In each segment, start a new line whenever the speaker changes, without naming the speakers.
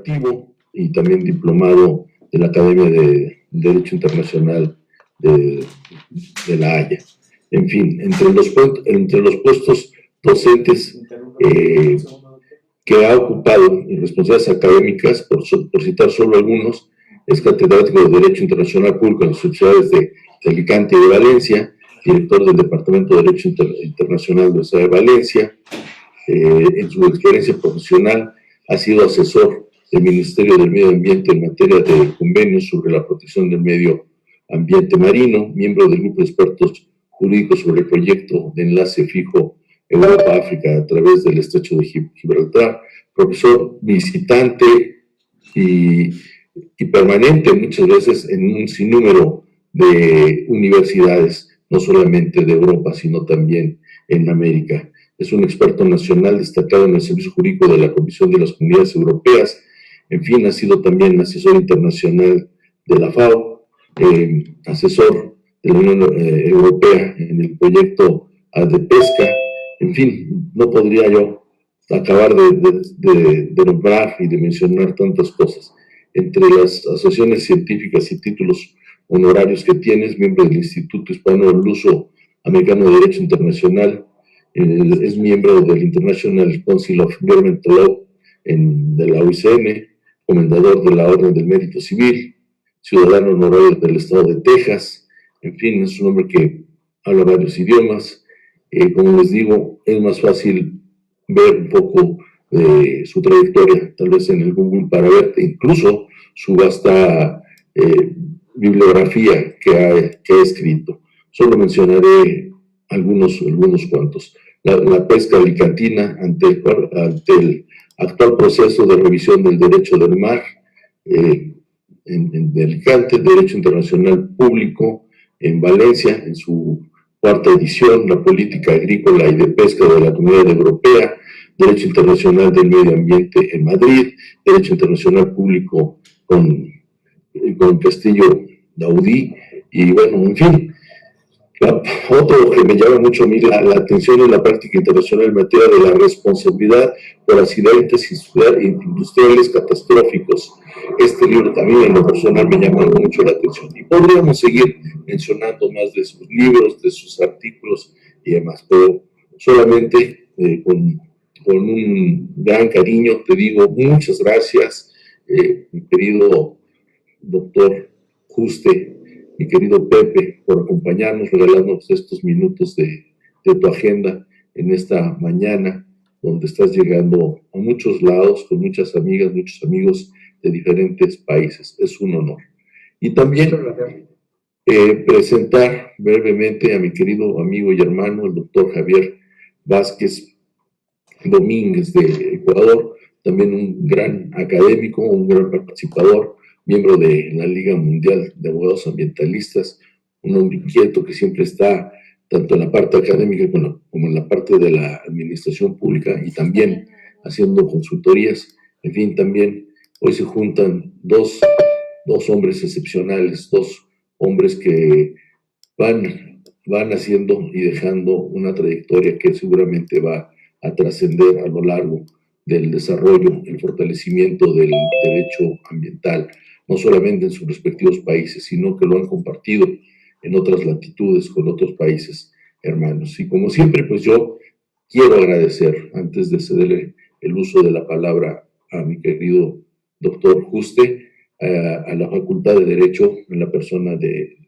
activo y también diplomado de la Academia de Derecho Internacional de La Haya. En fin, entre los puestos docentes que ha ocupado y responsabilidades académicas, por citar solo algunos, es catedrático de Derecho Internacional Público en las universidades de Alicante y de Valencia, director del Departamento de Derecho Internacional de la Universidad de Valencia. En su experiencia profesional ha sido asesor del Ministerio del Medio Ambiente en materia de convenios sobre la protección del medio ambiente marino, miembro del grupo de expertos jurídicos sobre el proyecto de enlace fijo Europa-África a través del Estrecho de Gibraltar, profesor visitante y permanente muchas veces en un sinnúmero de universidades, no solamente de Europa, sino también en América. Es un experto nacional destacado en el servicio jurídico de la Comisión de las Comunidades Europeas. En fin, ha sido también asesor internacional de la FAO, asesor de la Unión Europea en el proyecto de pesca. En fin, no podría yo acabar de nombrar y de mencionar tantas cosas. Entre las asociaciones científicas y títulos honorarios que tiene, es miembro del Instituto Hispano del Uso Americano de Derecho Internacional, es miembro del International Council of Environmental Law de la OICN, comendador de la Orden del Mérito Civil, ciudadano honorario del Estado de Texas. En fin, es un hombre que habla varios idiomas. Como les digo, es más fácil ver un poco de su trayectoria, tal vez en el Google, para ver incluso su vasta bibliografía que ha escrito. Solo mencionaré algunos cuantos. La pesca alicantina ante el actual proceso de revisión del derecho del mar de Alicante, Derecho Internacional Público en Valencia, en su cuarta edición, la política agrícola y de pesca de la Comunidad Europea, Derecho Internacional del Medio Ambiente en Madrid, Derecho Internacional Público con Castillo Daudí, y bueno, en fin. Otro que me llama mucho a mí la atención es la práctica internacional en materia de la responsabilidad por accidentes industriales catastróficos. Este libro también en lo personal me llama mucho la atención. Y podríamos seguir mencionando más de sus libros, de sus artículos y demás, pero solamente con un gran cariño te digo muchas gracias, mi querido doctor Juste, mi querido Pepe, por acompañarnos, regalarnos estos minutos de tu agenda en esta mañana, donde estás llegando a muchos lados, con muchas amigas, muchos amigos de diferentes países. Es un honor. Y también presentar brevemente a mi querido amigo y hermano, el doctor Javier Vázquez Domínguez de Ecuador, también un gran académico, un gran participador, miembro de la Liga Mundial de Abogados Ambientalistas, un hombre inquieto que siempre está tanto en la parte académica como en la parte de la administración pública y también haciendo consultorías. En fin, también hoy se juntan dos hombres excepcionales, dos hombres que van haciendo y dejando una trayectoria que seguramente va a trascender a lo largo del desarrollo, el fortalecimiento del derecho ambiental, no solamente en sus respectivos países, sino que lo han compartido en otras latitudes con otros países hermanos. Y como siempre, pues yo quiero agradecer, antes de cederle el uso de la palabra a mi querido doctor Juste, a la Facultad de Derecho, en la persona de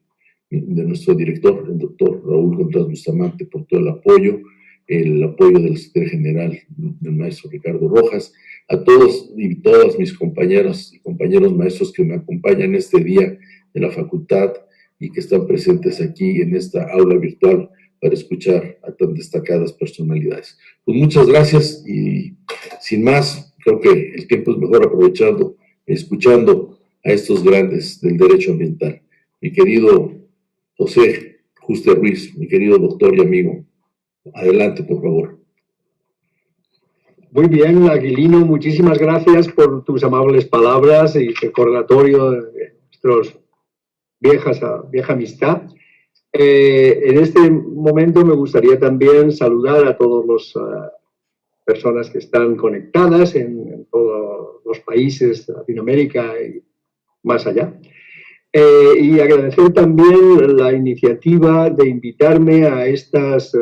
nuestro director, el doctor Raúl Contreras Bustamante, por todo el apoyo del secretario general, del maestro Ricardo Rojas, a todos y todas mis compañeras y compañeros maestros que me acompañan este día de la facultad y que están presentes aquí en esta aula virtual para escuchar a tan destacadas personalidades. Pues muchas gracias y sin más, creo que el tiempo es mejor aprovechando, escuchando a estos grandes del derecho ambiental. Mi querido José Juste Ruiz, mi querido doctor y amigo, adelante, por favor.
Muy bien, Aguilino, muchísimas gracias por tus amables palabras y recordatorio de nuestra vieja amistad. En este momento me gustaría también saludar a todas las personas que están conectadas en todos los países de Latinoamérica y más allá. Y agradecer también la iniciativa de invitarme a estos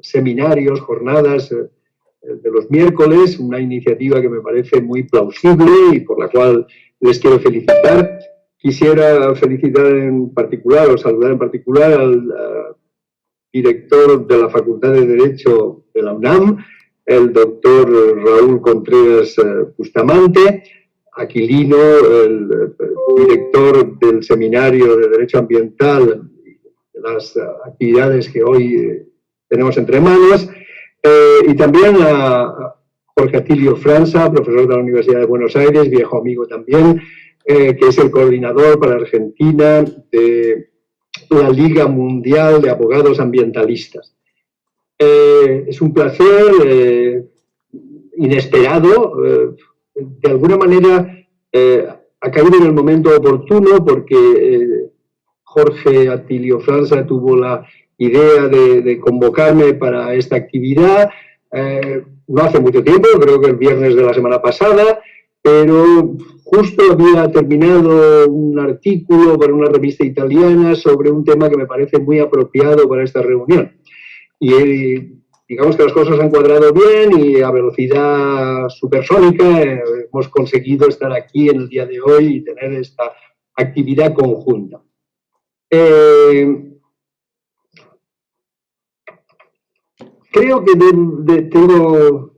seminarios, jornadas de los miércoles, una iniciativa que me parece muy plausible y por la cual les quiero felicitar. Quisiera felicitar en particular, o saludar en particular al director de la Facultad de Derecho de la UNAM, el doctor Raúl Contreras Bustamante, Aquilino, el director del Seminario de Derecho Ambiental, de las actividades que hoy tenemos entre manos, y también a Jorge Atilio Franza, profesor de la Universidad de Buenos Aires, viejo amigo también, que es el coordinador para Argentina de la Liga Mundial de Abogados Ambientalistas. Es un placer inesperado, de alguna manera ha caído en el momento oportuno porque Jorge Atilio Franza tuvo la idea de convocarme para esta actividad no hace mucho tiempo, creo que el viernes de la semana pasada, pero justo había terminado un artículo para una revista italiana sobre un tema que me parece muy apropiado para esta reunión. Y digamos que las cosas han cuadrado bien y a velocidad supersónica hemos conseguido estar aquí en el día de hoy y tener esta actividad conjunta. Creo que tengo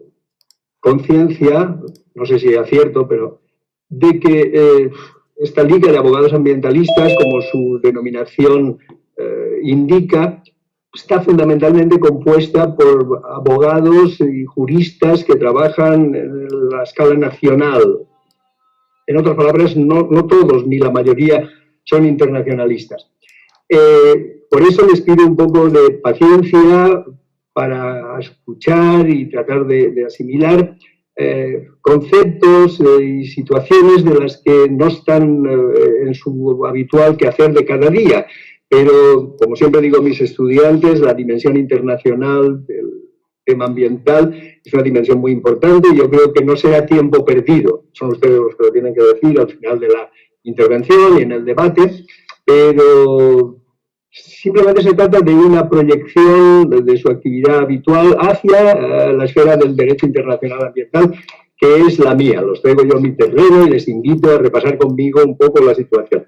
conciencia, no sé si acierto, pero de que esta Liga de Abogados Ambientalistas, como su denominación indica, está fundamentalmente compuesta por abogados y juristas que trabajan en la escala nacional. En otras palabras, no todos, ni la mayoría, son internacionalistas. Por eso les pido un poco de paciencia para escuchar y tratar de asimilar conceptos y situaciones de las que no están en su habitual quehacer de cada día. Pero, como siempre digo a mis estudiantes, la dimensión internacional del tema ambiental es una dimensión muy importante y yo creo que no será tiempo perdido. Son ustedes los que lo tienen que decir al final de la intervención y en el debate, pero simplemente se trata de una proyección de su actividad habitual hacia la esfera del derecho internacional ambiental, que es la mía. Los traigo yo a mi terreno y les invito a repasar conmigo un poco la situación.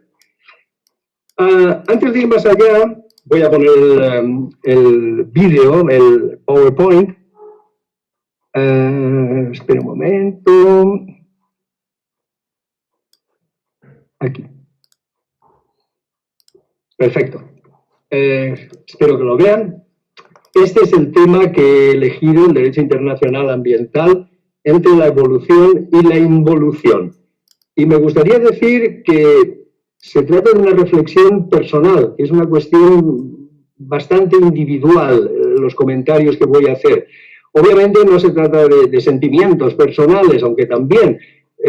Antes de ir más allá, voy a poner el vídeo, el PowerPoint. Espera un momento. Aquí. Perfecto. Espero que lo vean. Este es el tema que he elegido, el derecho internacional ambiental, entre la evolución y la involución. Y me gustaría decir que se trata de una reflexión personal, que es una cuestión bastante individual, los comentarios que voy a hacer. Obviamente no se trata de sentimientos personales, aunque también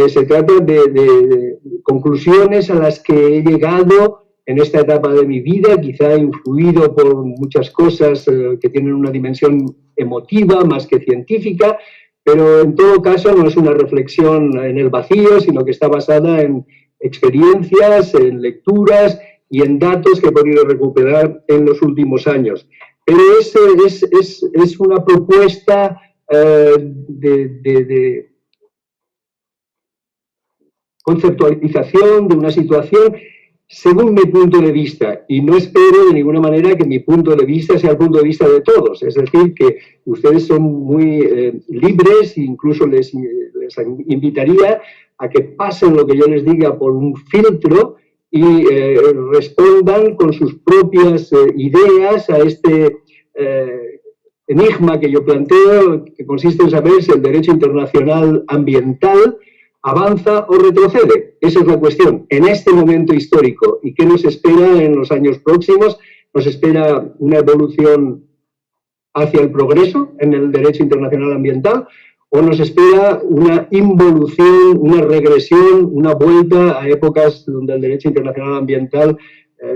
se trata de conclusiones a las que he llegado en esta etapa de mi vida, quizá influido por muchas cosas que tienen una dimensión emotiva más que científica, pero en todo caso no es una reflexión en el vacío, sino que está basada en experiencias, en lecturas y en datos que he podido recuperar en los últimos años. Pero es una propuesta de conceptualización de una situación según mi punto de vista, y no espero de ninguna manera que mi punto de vista sea el punto de vista de todos, es decir, que ustedes son muy libres, incluso les invitaría a que pasen lo que yo les diga por un filtro y respondan con sus propias ideas a este enigma que yo planteo, que consiste en saber si el derecho internacional ambiental avanza o retrocede. Esa es la cuestión en este momento histórico. ¿Y qué nos espera en los años próximos? Nos espera una evolución hacia el progreso en el derecho internacional ambiental o nos espera una involución, una regresión, una vuelta a épocas donde el derecho internacional ambiental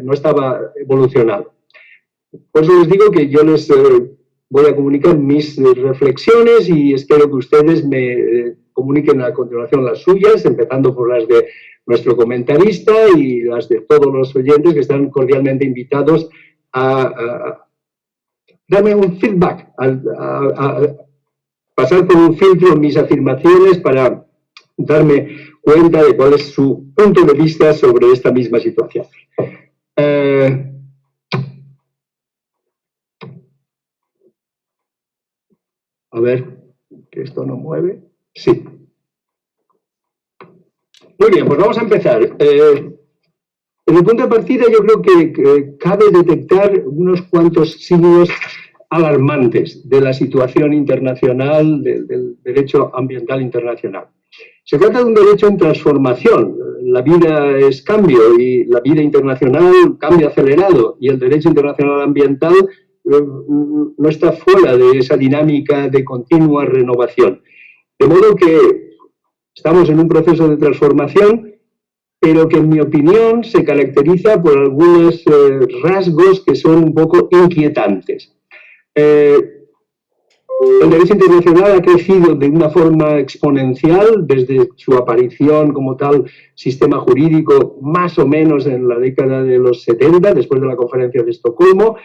no estaba evolucionado. Por eso les digo que yo les voy a comunicar mis reflexiones y espero que ustedes me comuniquen a continuación las suyas, empezando por las de nuestro comentarista y las de todos los oyentes que están cordialmente invitados a darme un feedback, a pasar por un filtro mis afirmaciones para darme cuenta de cuál es su punto de vista sobre esta misma situación. A ver, que esto no mueve. Sí. Muy bien, pues vamos a empezar. En el punto de partida yo creo que cabe detectar unos cuantos signos alarmantes de la situación internacional, del derecho ambiental internacional. Se trata de un derecho en transformación. La vida es cambio y la vida internacional cambio acelerado, y el derecho internacional ambiental no está fuera de esa dinámica de continua renovación. De modo que estamos en un proceso de transformación, pero que en mi opinión se caracteriza por algunos rasgos que son un poco inquietantes. El derecho internacional ha crecido de una forma exponencial desde su aparición como tal sistema jurídico más o menos en la década de los 70, después de la Conferencia de Estocolmo,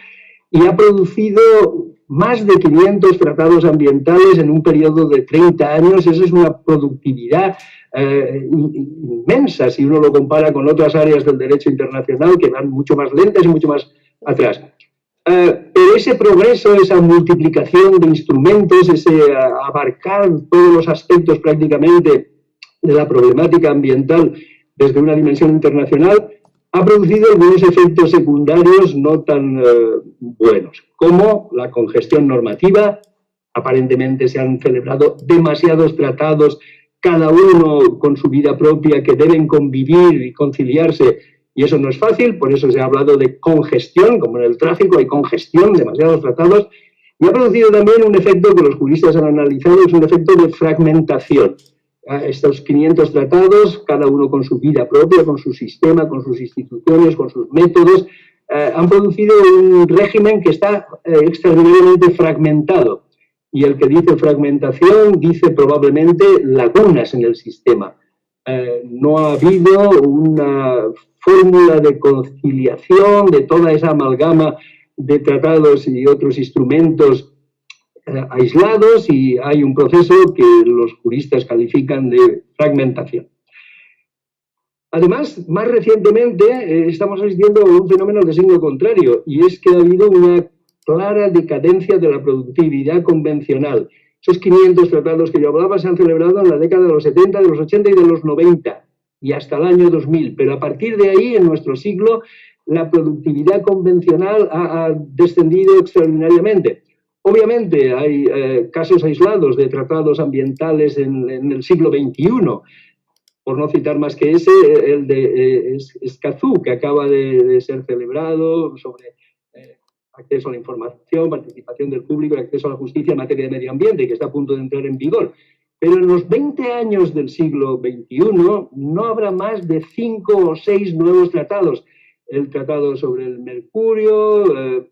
y ha producido más de 500 tratados ambientales en un periodo de 30 años. Esa es una productividad inmensa si uno lo compara con otras áreas del derecho internacional que van mucho más lentas y mucho más atrás. Pero ese progreso, esa multiplicación de instrumentos, ese abarcar todos los aspectos prácticamente de la problemática ambiental desde una dimensión internacional, ha producido algunos efectos secundarios no tan buenos, como la congestión normativa. Aparentemente se han celebrado demasiados tratados, cada uno con su vida propia, que deben convivir y conciliarse, y eso no es fácil. Por eso se ha hablado de congestión, como en el tráfico hay congestión, demasiados tratados, y ha producido también un efecto que los juristas han analizado, es un efecto de fragmentación. Estos 500 tratados, cada uno con su vida propia, con su sistema, con sus instituciones, con sus métodos, han producido un régimen que está extraordinariamente fragmentado. Y el que dice fragmentación dice probablemente lagunas en el sistema. No ha habido una fórmula de conciliación de toda esa amalgama de tratados y otros instrumentos aislados, y hay un proceso que los juristas califican de fragmentación. Además, más recientemente estamos asistiendo a un fenómeno de signo contrario, y es que ha habido una clara decadencia de la productividad convencional. Esos 500 tratados que yo hablaba se han celebrado en la década de los 70, de los 80 y de los 90, y hasta el año 2000. Pero a partir de ahí, en nuestro siglo, la productividad convencional ha descendido extraordinariamente. Obviamente hay casos aislados de tratados ambientales en el siglo XXI, por no citar más que ese, el de Escazú, que acaba de ser celebrado, sobre acceso a la información, participación del público y acceso a la justicia en materia de medio ambiente, que está a punto de entrar en vigor. Pero en los 20 años del siglo XXI no habrá más de 5 o 6 nuevos tratados. El tratado sobre el mercurio,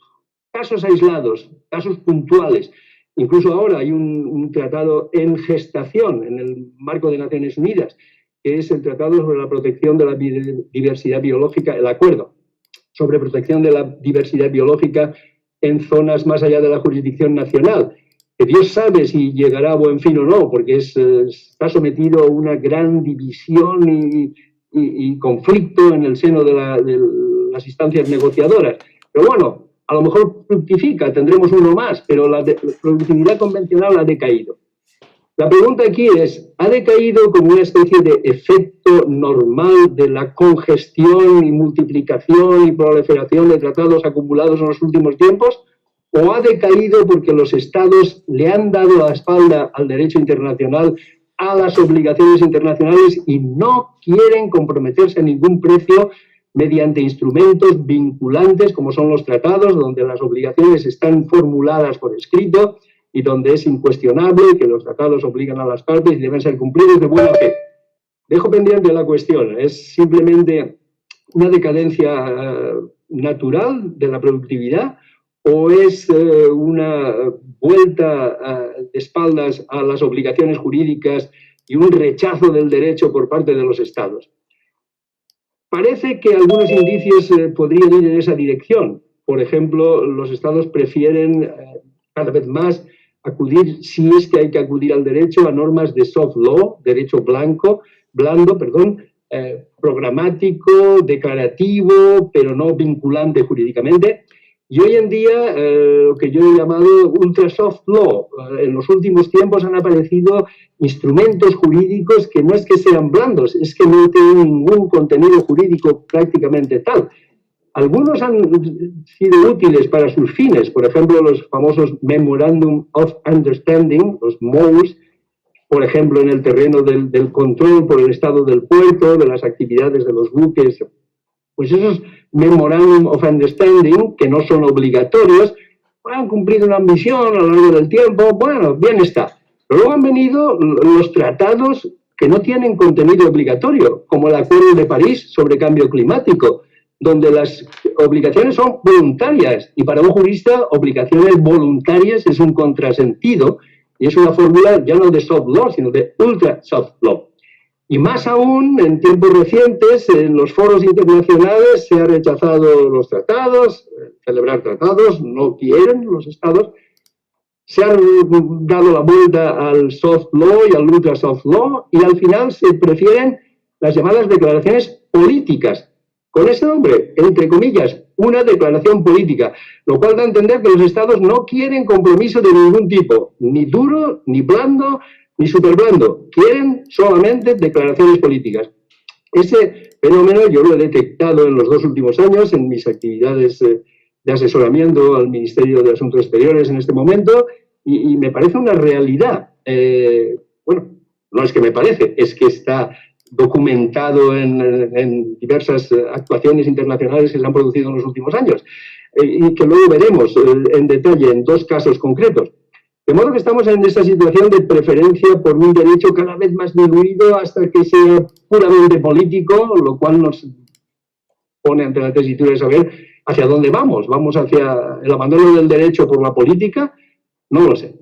casos aislados, casos puntuales. Incluso ahora hay un tratado en gestación en el marco de Naciones Unidas, que es el Tratado sobre la Protección de la Diversidad Biológica, el Acuerdo sobre Protección de la Diversidad Biológica en zonas más allá de la jurisdicción nacional, que Dios sabe si llegará a buen fin o no, porque está sometido a una gran división y conflicto en el seno de las instancias negociadoras. Pero bueno, a lo mejor fructifica, tendremos uno más, pero la productividad convencional ha decaído. La pregunta aquí es, ¿ha decaído como una especie de efecto normal de la congestión y multiplicación y proliferación de tratados acumulados en los últimos tiempos? ¿O ha decaído porque los estados le han dado la espalda al derecho internacional, a las obligaciones internacionales, y no quieren comprometerse a ningún precio mediante instrumentos vinculantes como son los tratados, donde las obligaciones están formuladas por escrito y donde es incuestionable que los tratados obligan a las partes y deben ser cumplidos de buena fe? Dejo pendiente la cuestión. ¿Es simplemente una decadencia natural de la productividad o es una vuelta de espaldas a las obligaciones jurídicas y un rechazo del derecho por parte de los Estados. Parece que algunos indicios podrían ir en esa dirección. Por ejemplo, los Estados prefieren cada vez más acudir, si es que hay que acudir al derecho, a normas de soft law, derecho blando, programático, declarativo, pero no vinculante jurídicamente. Y hoy en día, lo que yo he llamado ultra soft law, en los últimos tiempos han aparecido instrumentos jurídicos que no es que sean blandos, es que no tienen ningún contenido jurídico prácticamente tal. Algunos han sido útiles para sus fines, por ejemplo, los famosos Memorandum of Understanding, los MOUs, por ejemplo, en el terreno del control por el estado del puerto, de las actividades de los buques. Pues esos Memorandum of Understanding, que no son obligatorios, han cumplido una misión a lo largo del tiempo, bueno, bien está. Pero luego han venido los tratados que no tienen contenido obligatorio, como el Acuerdo de París sobre cambio climático, donde las obligaciones son voluntarias, y para un jurista obligaciones voluntarias es un contrasentido, y es una fórmula ya no de soft law, sino de ultra soft law. Y más aún, en tiempos recientes, en los foros internacionales se han rechazado los tratados, celebrar tratados, no quieren los Estados, se han dado la vuelta al soft law y al ultra soft law, y al final se prefieren las llamadas declaraciones políticas, con ese nombre, entre comillas, una declaración política, lo cual da a entender que los Estados no quieren compromiso de ningún tipo, ni duro, ni blando, ni superblando, quieren solamente declaraciones políticas. Ese fenómeno yo lo he detectado en los 2 últimos años en mis actividades de asesoramiento al Ministerio de Asuntos Exteriores en este momento, y me parece una realidad. Bueno, no es que me parece, es que está documentado en diversas actuaciones internacionales que se han producido en los últimos años, y que luego veremos en detalle en 2 casos concretos. De modo que estamos en esa situación de preferencia por un derecho cada vez más diluido hasta que sea puramente político, lo cual nos pone ante la tesitura de saber hacia dónde vamos. ¿Vamos hacia el abandono del derecho por la política? No lo sé.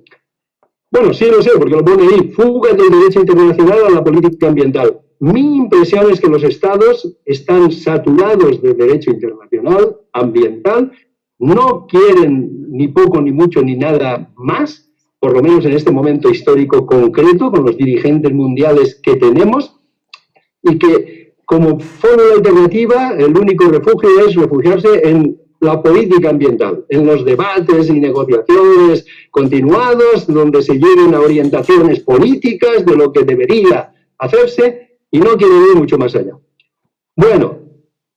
Bueno, sí lo sé, porque lo pone ahí, fuga del derecho internacional a la política ambiental. Mi impresión es que los Estados están saturados de derecho internacional, ambiental, no quieren ni poco, ni mucho, ni nada más, por lo menos en este momento histórico concreto, con los dirigentes mundiales que tenemos, y que como fórmula alternativa el único refugio es refugiarse en la política ambiental, en los debates y negociaciones continuados, donde se lleguen a orientaciones políticas de lo que debería hacerse, y no quieren ir mucho más allá. Bueno,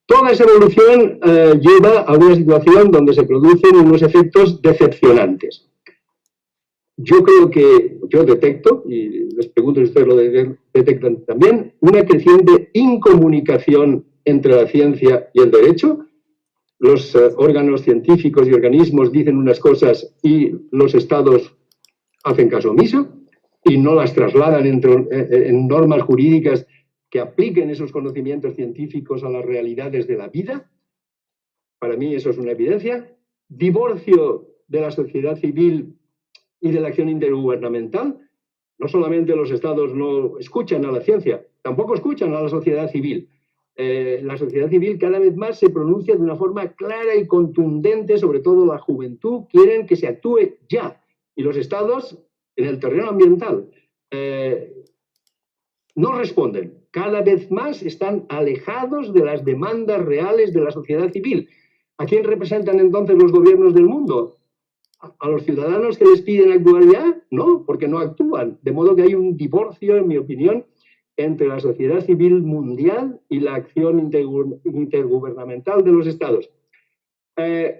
toda esa evolución lleva a una situación donde se producen unos efectos decepcionantes. Yo creo que, yo detecto, y les pregunto si ustedes lo detectan también, una creciente incomunicación entre la ciencia y el derecho. Los órganos científicos y organismos dicen unas cosas y los Estados hacen caso omiso y no las trasladan en normas jurídicas que apliquen esos conocimientos científicos a las realidades de la vida. Para mí eso es una evidencia. Divorcio de la sociedad civil y de la acción intergubernamental. No solamente los Estados no escuchan a la ciencia, tampoco escuchan a la sociedad civil. La sociedad civil cada vez más se pronuncia de una forma clara y contundente, sobre todo la juventud, quieren que se actúe ya. Y los Estados, en el terreno ambiental, no responden. Cada vez más están alejados de las demandas reales de la sociedad civil. ¿A quién representan entonces los gobiernos del mundo? ¿A los ciudadanos que les piden actuar ya? No, porque no actúan. De modo que hay un divorcio, en mi opinión, entre la sociedad civil mundial y la acción intergubernamental de los Estados.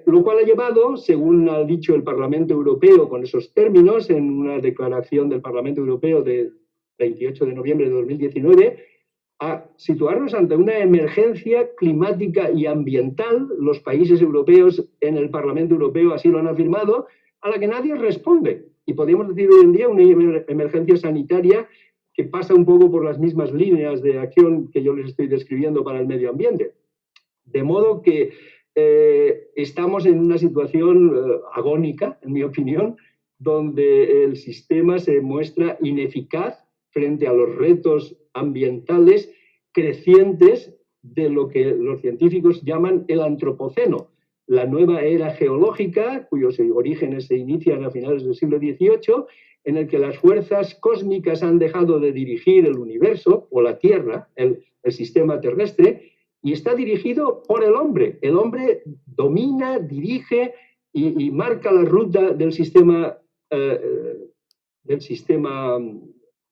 Lo cual ha llevado, según ha dicho el Parlamento Europeo con esos términos, en una declaración del Parlamento Europeo del 28 de noviembre de 2019, a situarnos ante una emergencia climática y ambiental. Los países europeos en el Parlamento Europeo así lo han afirmado, a la que nadie responde. Y podríamos decir hoy en día una emergencia sanitaria que pasa un poco por las mismas líneas de acción que yo les estoy describiendo para el medio ambiente. De modo que estamos en una situación agónica, en mi opinión, donde el sistema se muestra ineficaz frente a los retos ambientales crecientes de lo que los científicos llaman el antropoceno, la nueva era geológica, cuyos orígenes se inician a finales del siglo XVIII, en el que las fuerzas cósmicas han dejado de dirigir el universo, o la Tierra, el sistema terrestre, y está dirigido por el hombre. El hombre domina, dirige y marca la ruta del sistema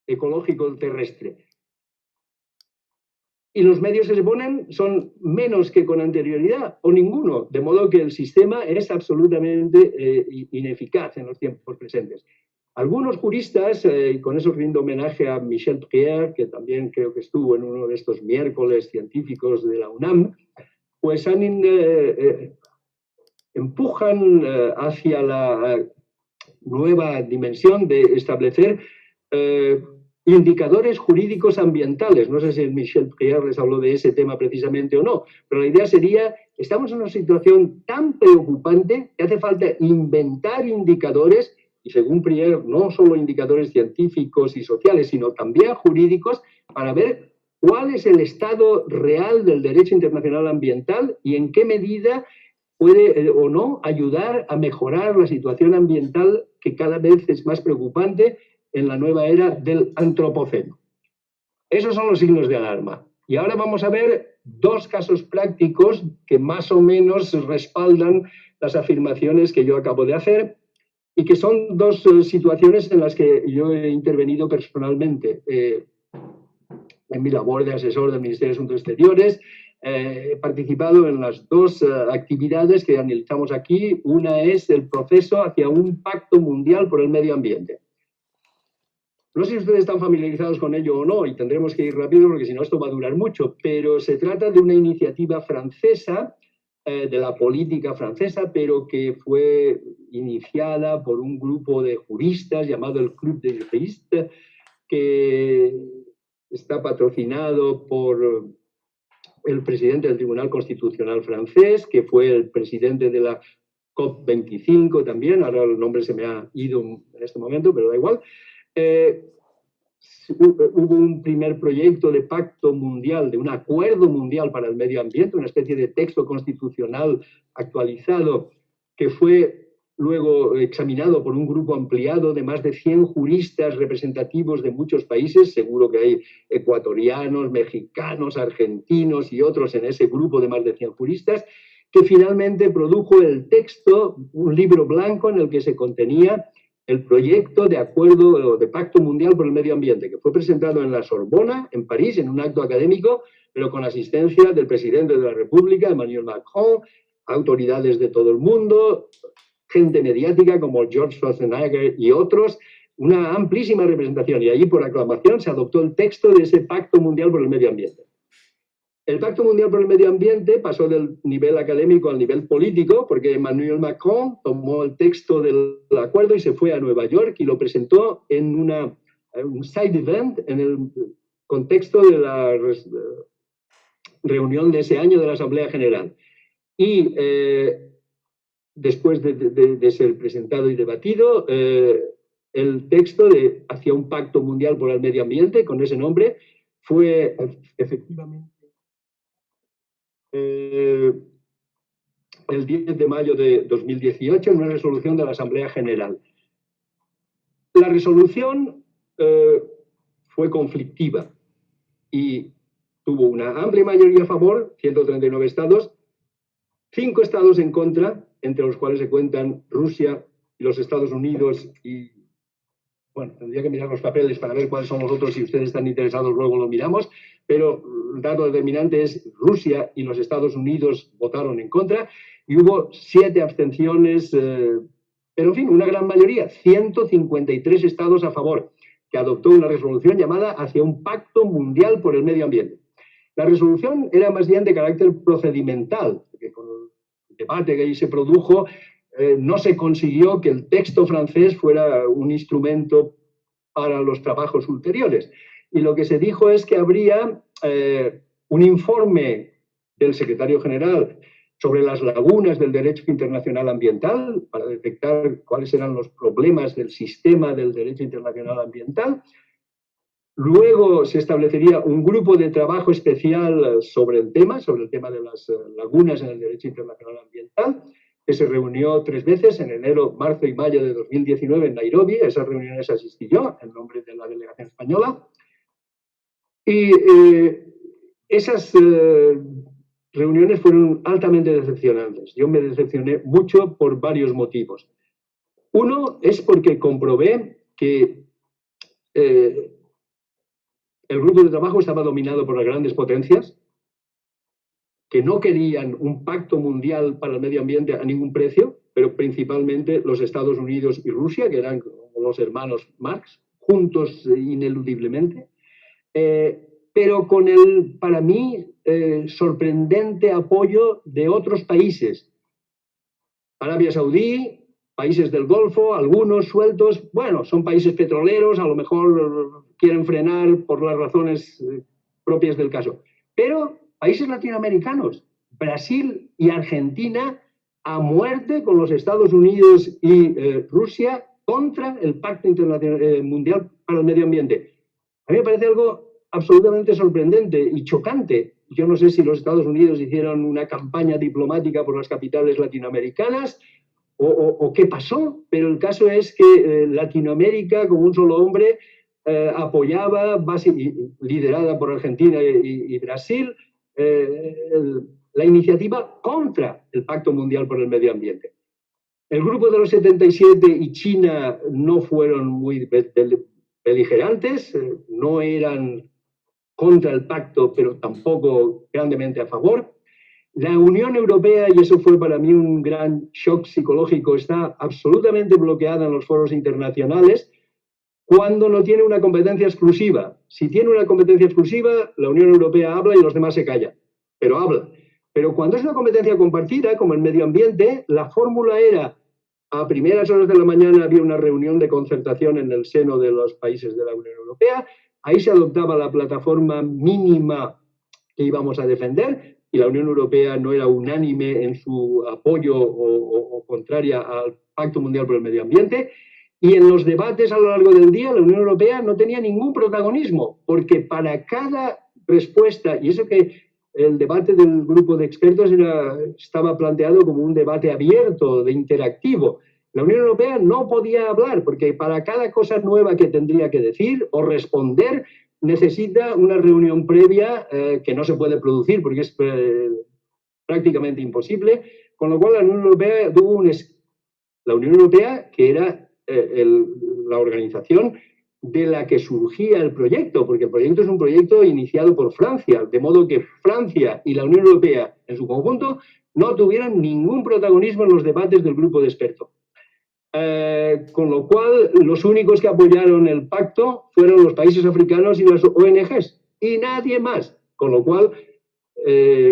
ecológico terrestre. Y los medios que se ponen son menos que con anterioridad, o ninguno, de modo que el sistema es absolutamente ineficaz en los tiempos presentes. Algunos juristas, y con eso rindo homenaje a Michel Prieur, que también creo que estuvo en uno de estos miércoles científicos de la UNAM, pues empujan hacia la nueva dimensión de establecer indicadores jurídicos ambientales. No sé si Michel Prieur les habló de ese tema precisamente o no, pero la idea sería, estamos en una situación tan preocupante que hace falta inventar indicadores, y según Prieur, no solo indicadores científicos y sociales, sino también jurídicos, para ver cuál es el estado real del derecho internacional ambiental y en qué medida puede o no ayudar a mejorar la situación ambiental que cada vez es más preocupante en la nueva era del antropoceno. Esos son los signos de alarma. Y ahora vamos a ver dos casos prácticos que más o menos respaldan las afirmaciones que yo acabo de hacer y que son dos situaciones en las que yo he intervenido personalmente en mi labor de asesor del Ministerio de Asuntos Exteriores. He participado en las dos actividades que analizamos aquí. Una es el proceso hacia un pacto mundial por el medio ambiente. No sé si ustedes están familiarizados con ello o no, y tendremos que ir rápido porque si no esto va a durar mucho, pero se trata de una iniciativa francesa, de la política francesa, pero que fue iniciada por un grupo de juristas llamado el Club des Juristes, que está patrocinado por el presidente del Tribunal Constitucional francés, que fue el presidente de la COP25 también, ahora el nombre se me ha ido en este momento, pero da igual. Hubo un primer proyecto de pacto mundial, de un acuerdo mundial para el medio ambiente, una especie de texto constitucional actualizado que fue luego examinado por un grupo ampliado de más de 100 juristas representativos de muchos países, seguro que hay ecuatorianos, mexicanos, argentinos y otros en ese grupo de más de 100 juristas, que finalmente produjo el texto, un libro blanco en el que se contenía el proyecto de acuerdo de pacto mundial por el medio ambiente, que fue presentado en la Sorbona, en París, en un acto académico, pero con asistencia del presidente de la República, Emmanuel Macron, autoridades de todo el mundo, gente mediática como George Schwarzenegger y otros, una amplísima representación. Y allí, por aclamación, se adoptó el texto de ese pacto mundial por el medio ambiente. El Pacto Mundial por el Medio Ambiente pasó del nivel académico al nivel político, porque Emmanuel Macron tomó el texto del acuerdo y se fue a Nueva York y lo presentó en un side event en el contexto de la reunión de ese año de la Asamblea General. Y después de ser presentado y debatido, el texto de hacia un Pacto Mundial por el Medio Ambiente, con ese nombre, fue efectivamente el 10 de mayo de 2018 en una resolución de la Asamblea General. La resolución fue conflictiva y tuvo una amplia mayoría a favor, 139 estados, 5 estados en contra, entre los cuales se cuentan Rusia y los Estados Unidos y, bueno, tendría que mirar los papeles para ver cuáles son los otros, si ustedes están interesados luego lo miramos, pero el dato determinante es Rusia y los Estados Unidos votaron en contra y hubo 7 abstenciones, pero en fin, una gran mayoría, 153 estados a favor, que adoptó una resolución llamada hacia un pacto mundial por el medio ambiente. La resolución era más bien de carácter procedimental, porque con el debate que ahí se produjo, no se consiguió que el texto francés fuera un instrumento para los trabajos ulteriores. Y lo que se dijo es que habría un informe del secretario general sobre las lagunas del derecho internacional ambiental para detectar cuáles eran los problemas del sistema del derecho internacional ambiental Luego se establecería un grupo de trabajo especial sobre el tema de las lagunas en el derecho internacional ambiental, que se reunió 3 veces, en enero, marzo y mayo de 2019 en Nairobi. A esas reuniones asistí yo, en nombre de la delegación española. Y esas reuniones fueron altamente decepcionantes. Yo me decepcioné mucho por varios motivos. Uno es porque comprobé que el grupo de trabajo estaba dominado por las grandes potencias, que no querían un pacto mundial para el medio ambiente a ningún precio, pero principalmente los Estados Unidos y Rusia, que eran como los hermanos Marx, juntos ineludiblemente, pero con el, para mí, sorprendente apoyo de otros países. Arabia Saudí, países del Golfo, algunos sueltos, bueno, son países petroleros, a lo mejor quieren frenar por las razones propias del caso. Pero países latinoamericanos, Brasil y Argentina, a muerte con los Estados Unidos y Rusia contra el Pacto Internacional Mundial para el Medio Ambiente. A mí me parece algo absolutamente sorprendente y chocante. Yo no sé si los Estados Unidos hicieron una campaña diplomática por las capitales latinoamericanas o qué pasó, pero el caso es que Latinoamérica, como un solo hombre, apoyaba, liderada por Argentina y Brasil, la iniciativa contra el Pacto Mundial por el Medio Ambiente. El grupo de los 77 y China no fueron muy beligerantes, no eran contra el pacto, pero tampoco grandemente a favor. La Unión Europea, y eso fue para mí un gran shock psicológico, está absolutamente bloqueada en los foros internacionales cuando no tiene una competencia exclusiva. Si tiene una competencia exclusiva, la Unión Europea habla y los demás se callan, pero habla. Pero cuando es una competencia compartida, como el medio ambiente, la fórmula era: a primeras horas de la mañana había una reunión de concertación en el seno de los países de la Unión Europea, ahí se adoptaba la plataforma mínima que íbamos a defender, y la Unión Europea no era unánime en su apoyo o contraria al Pacto Mundial por el Medio Ambiente, y en los debates a lo largo del día la Unión Europea no tenía ningún protagonismo, porque para cada respuesta, y eso que el debate del grupo de expertos estaba planteado como un debate abierto, de interactivo. La Unión Europea no podía hablar, porque para cada cosa nueva que tendría que decir o responder, necesita una reunión previa que no se puede producir, porque es prácticamente imposible, con lo cual la Unión Europea tuvo la Unión Europea, que era la organización de la que surgía el proyecto, porque el proyecto es un proyecto iniciado por Francia, de modo que Francia y la Unión Europea en su conjunto no tuvieran ningún protagonismo en los debates del grupo de expertos. Con lo cual, los únicos que apoyaron el pacto fueron los países africanos y las ONGs, y nadie más. Con lo cual,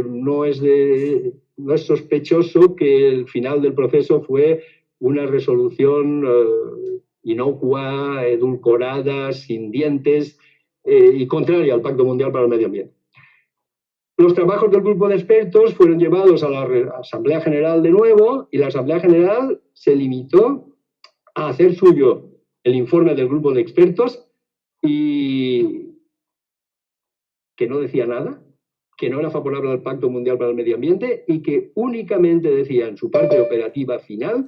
no es sospechoso que el final del proceso fue una resolución inocua, edulcorada, sin dientes y contraria al Pacto Mundial para el Medio Ambiente. Los trabajos del grupo de expertos fueron llevados a la Asamblea General de nuevo, y la Asamblea General se limitó a hacer suyo el informe del grupo de expertos, y que no decía nada, que no era favorable al Pacto Mundial para el Medio Ambiente, y que únicamente decía en su parte operativa final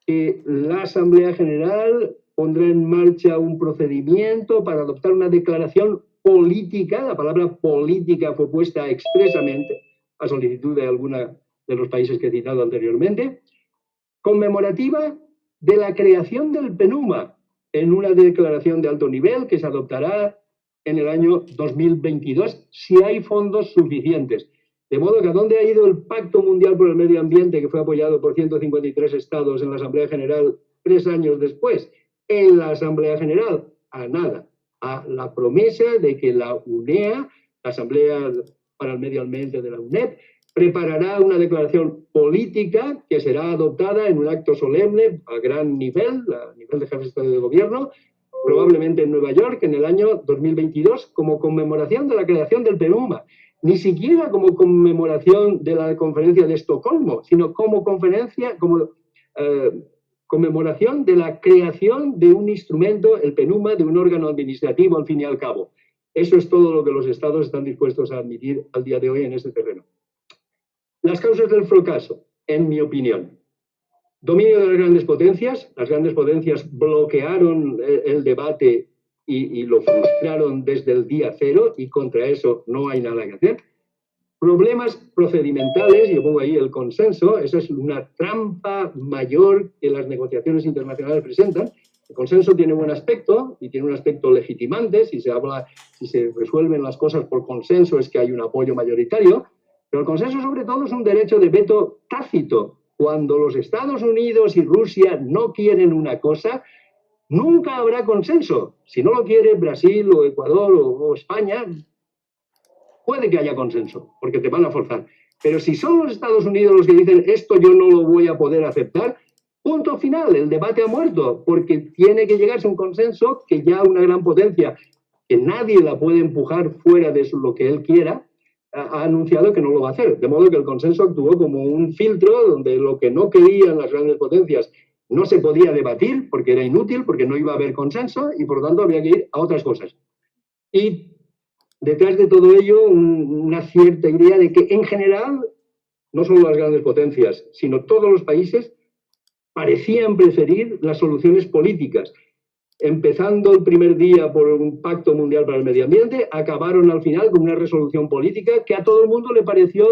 que la Asamblea General pondrá en marcha un procedimiento para adoptar una declaración política. La palabra política fue puesta expresamente a solicitud de alguna de los países que he citado anteriormente, conmemorativa de la creación del PENUMA, en una declaración de alto nivel que se adoptará en el año 2022, si hay fondos suficientes. De modo que ¿a dónde ha ido el Pacto Mundial por el Medio Ambiente, que fue apoyado por 153 estados en la Asamblea General 3 años después? En la Asamblea General, a nada. A la promesa de que la UNEA, la Asamblea para el Medio Ambiente de la UNEP, preparará una declaración política que será adoptada en un acto solemne a gran nivel, a nivel de jefes de Estado y de Gobierno, probablemente en Nueva York en el año 2022, como conmemoración de la creación del PENUMA. Ni siquiera como conmemoración de la conferencia de Estocolmo, sino como conmemoración de la creación de un instrumento, el PENUMA, de un órgano administrativo al fin y al cabo. Eso es todo lo que los estados están dispuestos a admitir al día de hoy en este terreno. Las causas del fracaso, en mi opinión. Dominio de las grandes potencias bloquearon el debate y lo frustraron desde el día cero y contra eso no hay nada que hacer. Problemas procedimentales, yo pongo ahí el consenso, esa es una trampa mayor que las negociaciones internacionales presentan. El consenso tiene buen aspecto y tiene un aspecto legitimante, si se resuelven las cosas por consenso es que hay un apoyo mayoritario, pero el consenso sobre todo es un derecho de veto tácito. Cuando los Estados Unidos y Rusia no quieren una cosa, nunca habrá consenso. Si no lo quiere Brasil o Ecuador o España, puede que haya consenso, porque te van a forzar. Pero si son los Estados Unidos los que dicen esto yo no lo voy a poder aceptar, punto final, el debate ha muerto, porque tiene que llegarse a un consenso que ya una gran potencia, que nadie la puede empujar fuera de lo que él quiera, ha anunciado que no lo va a hacer. De modo que el consenso actuó como un filtro donde lo que no querían las grandes potencias no se podía debatir porque era inútil, porque no iba a haber consenso y por lo tanto había que ir a otras cosas. Y detrás de todo ello, una cierta idea de que en general, no solo las grandes potencias, sino todos los países parecían preferir las soluciones políticas. Empezando el primer día por un pacto mundial para el medio ambiente, acabaron al final con una resolución política que a todo el mundo le pareció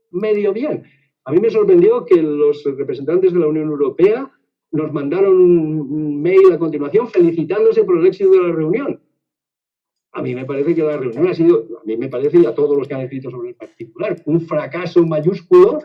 medio bien. A mí me sorprendió que los representantes de la Unión Europea nos mandaron un mail a continuación felicitándose por el éxito de la reunión. A mí me parece que la reunión ha sido, a mí me parece, y a todos los que han escrito sobre el particular, un fracaso mayúsculo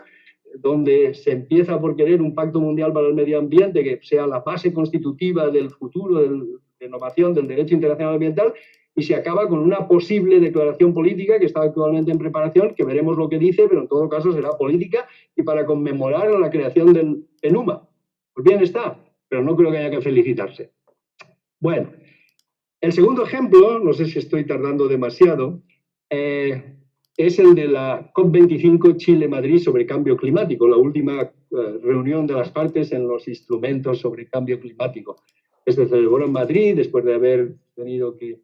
donde se empieza por querer un pacto mundial para el medio ambiente que sea la base constitutiva del futuro de innovación del derecho internacional ambiental y se acaba con una posible declaración política que está actualmente en preparación, que veremos lo que dice, pero en todo caso será política y para conmemorar la creación del PENUMA. Pues bien está, pero no creo que haya que felicitarse. Bueno, el segundo ejemplo, no sé si estoy tardando demasiado, es el de la COP25 Chile-Madrid sobre cambio climático, la última reunión de las partes en los instrumentos sobre cambio climático. Este se celebró en Madrid después de haber tenido que...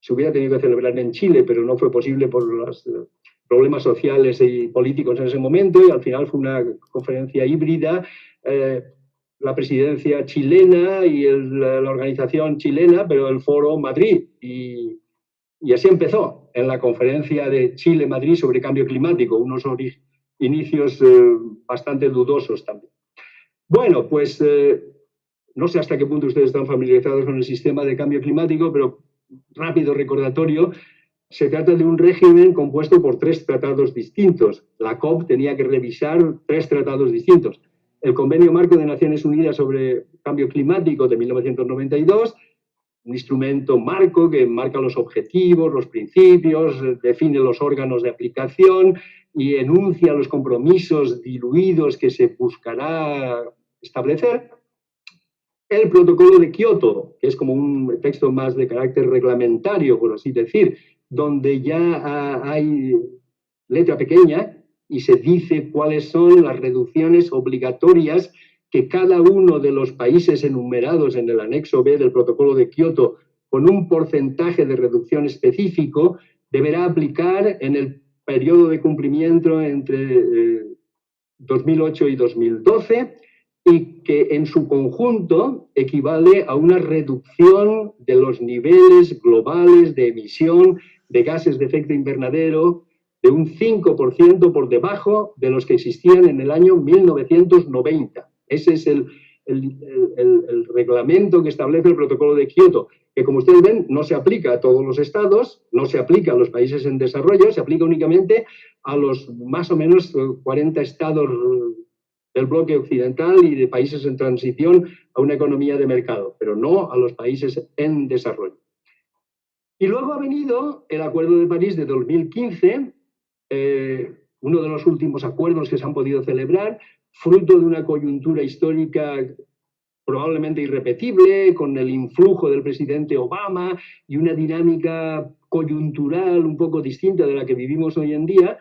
Se hubiera tenido que celebrar en Chile, pero no fue posible por los problemas sociales y políticos en ese momento y al final fue una conferencia híbrida. La presidencia chilena y la organización chilena, pero el foro Madrid. Y así empezó en la conferencia de Chile-Madrid sobre cambio climático, unos inicios bastante dudosos también. Bueno, pues no sé hasta qué punto ustedes están familiarizados con el sistema de cambio climático, pero rápido recordatorio, se trata de un régimen compuesto por 3 tratados distintos. La COP tenía que revisar 3 tratados distintos. El Convenio Marco de Naciones Unidas sobre Cambio Climático de 1992, un instrumento marco que marca los objetivos, los principios, define los órganos de aplicación y enuncia los compromisos diluidos que se buscará establecer. El Protocolo de Kioto, que es como un texto más de carácter reglamentario, por así decir, donde ya hay letra pequeña y se dice cuáles son las reducciones obligatorias que cada uno de los países enumerados en el anexo B del Protocolo de Kioto, con un porcentaje de reducción específico, deberá aplicar en el periodo de cumplimiento entre 2008 y 2012 y que en su conjunto equivale a una reducción de los niveles globales de emisión de gases de efecto invernadero de un 5% por debajo de los que existían en el año 1990. Ese es el reglamento que establece el Protocolo de Kioto, que como ustedes ven no se aplica a todos los estados, no se aplica a los países en desarrollo, se aplica únicamente a los más o menos 40 estados del bloque occidental y de países en transición a una economía de mercado, pero no a los países en desarrollo. Y luego ha venido el Acuerdo de París de 2015, uno de los últimos acuerdos que se han podido celebrar, fruto de una coyuntura histórica probablemente irrepetible, con el influjo del presidente Obama y una dinámica coyuntural un poco distinta de la que vivimos hoy en día,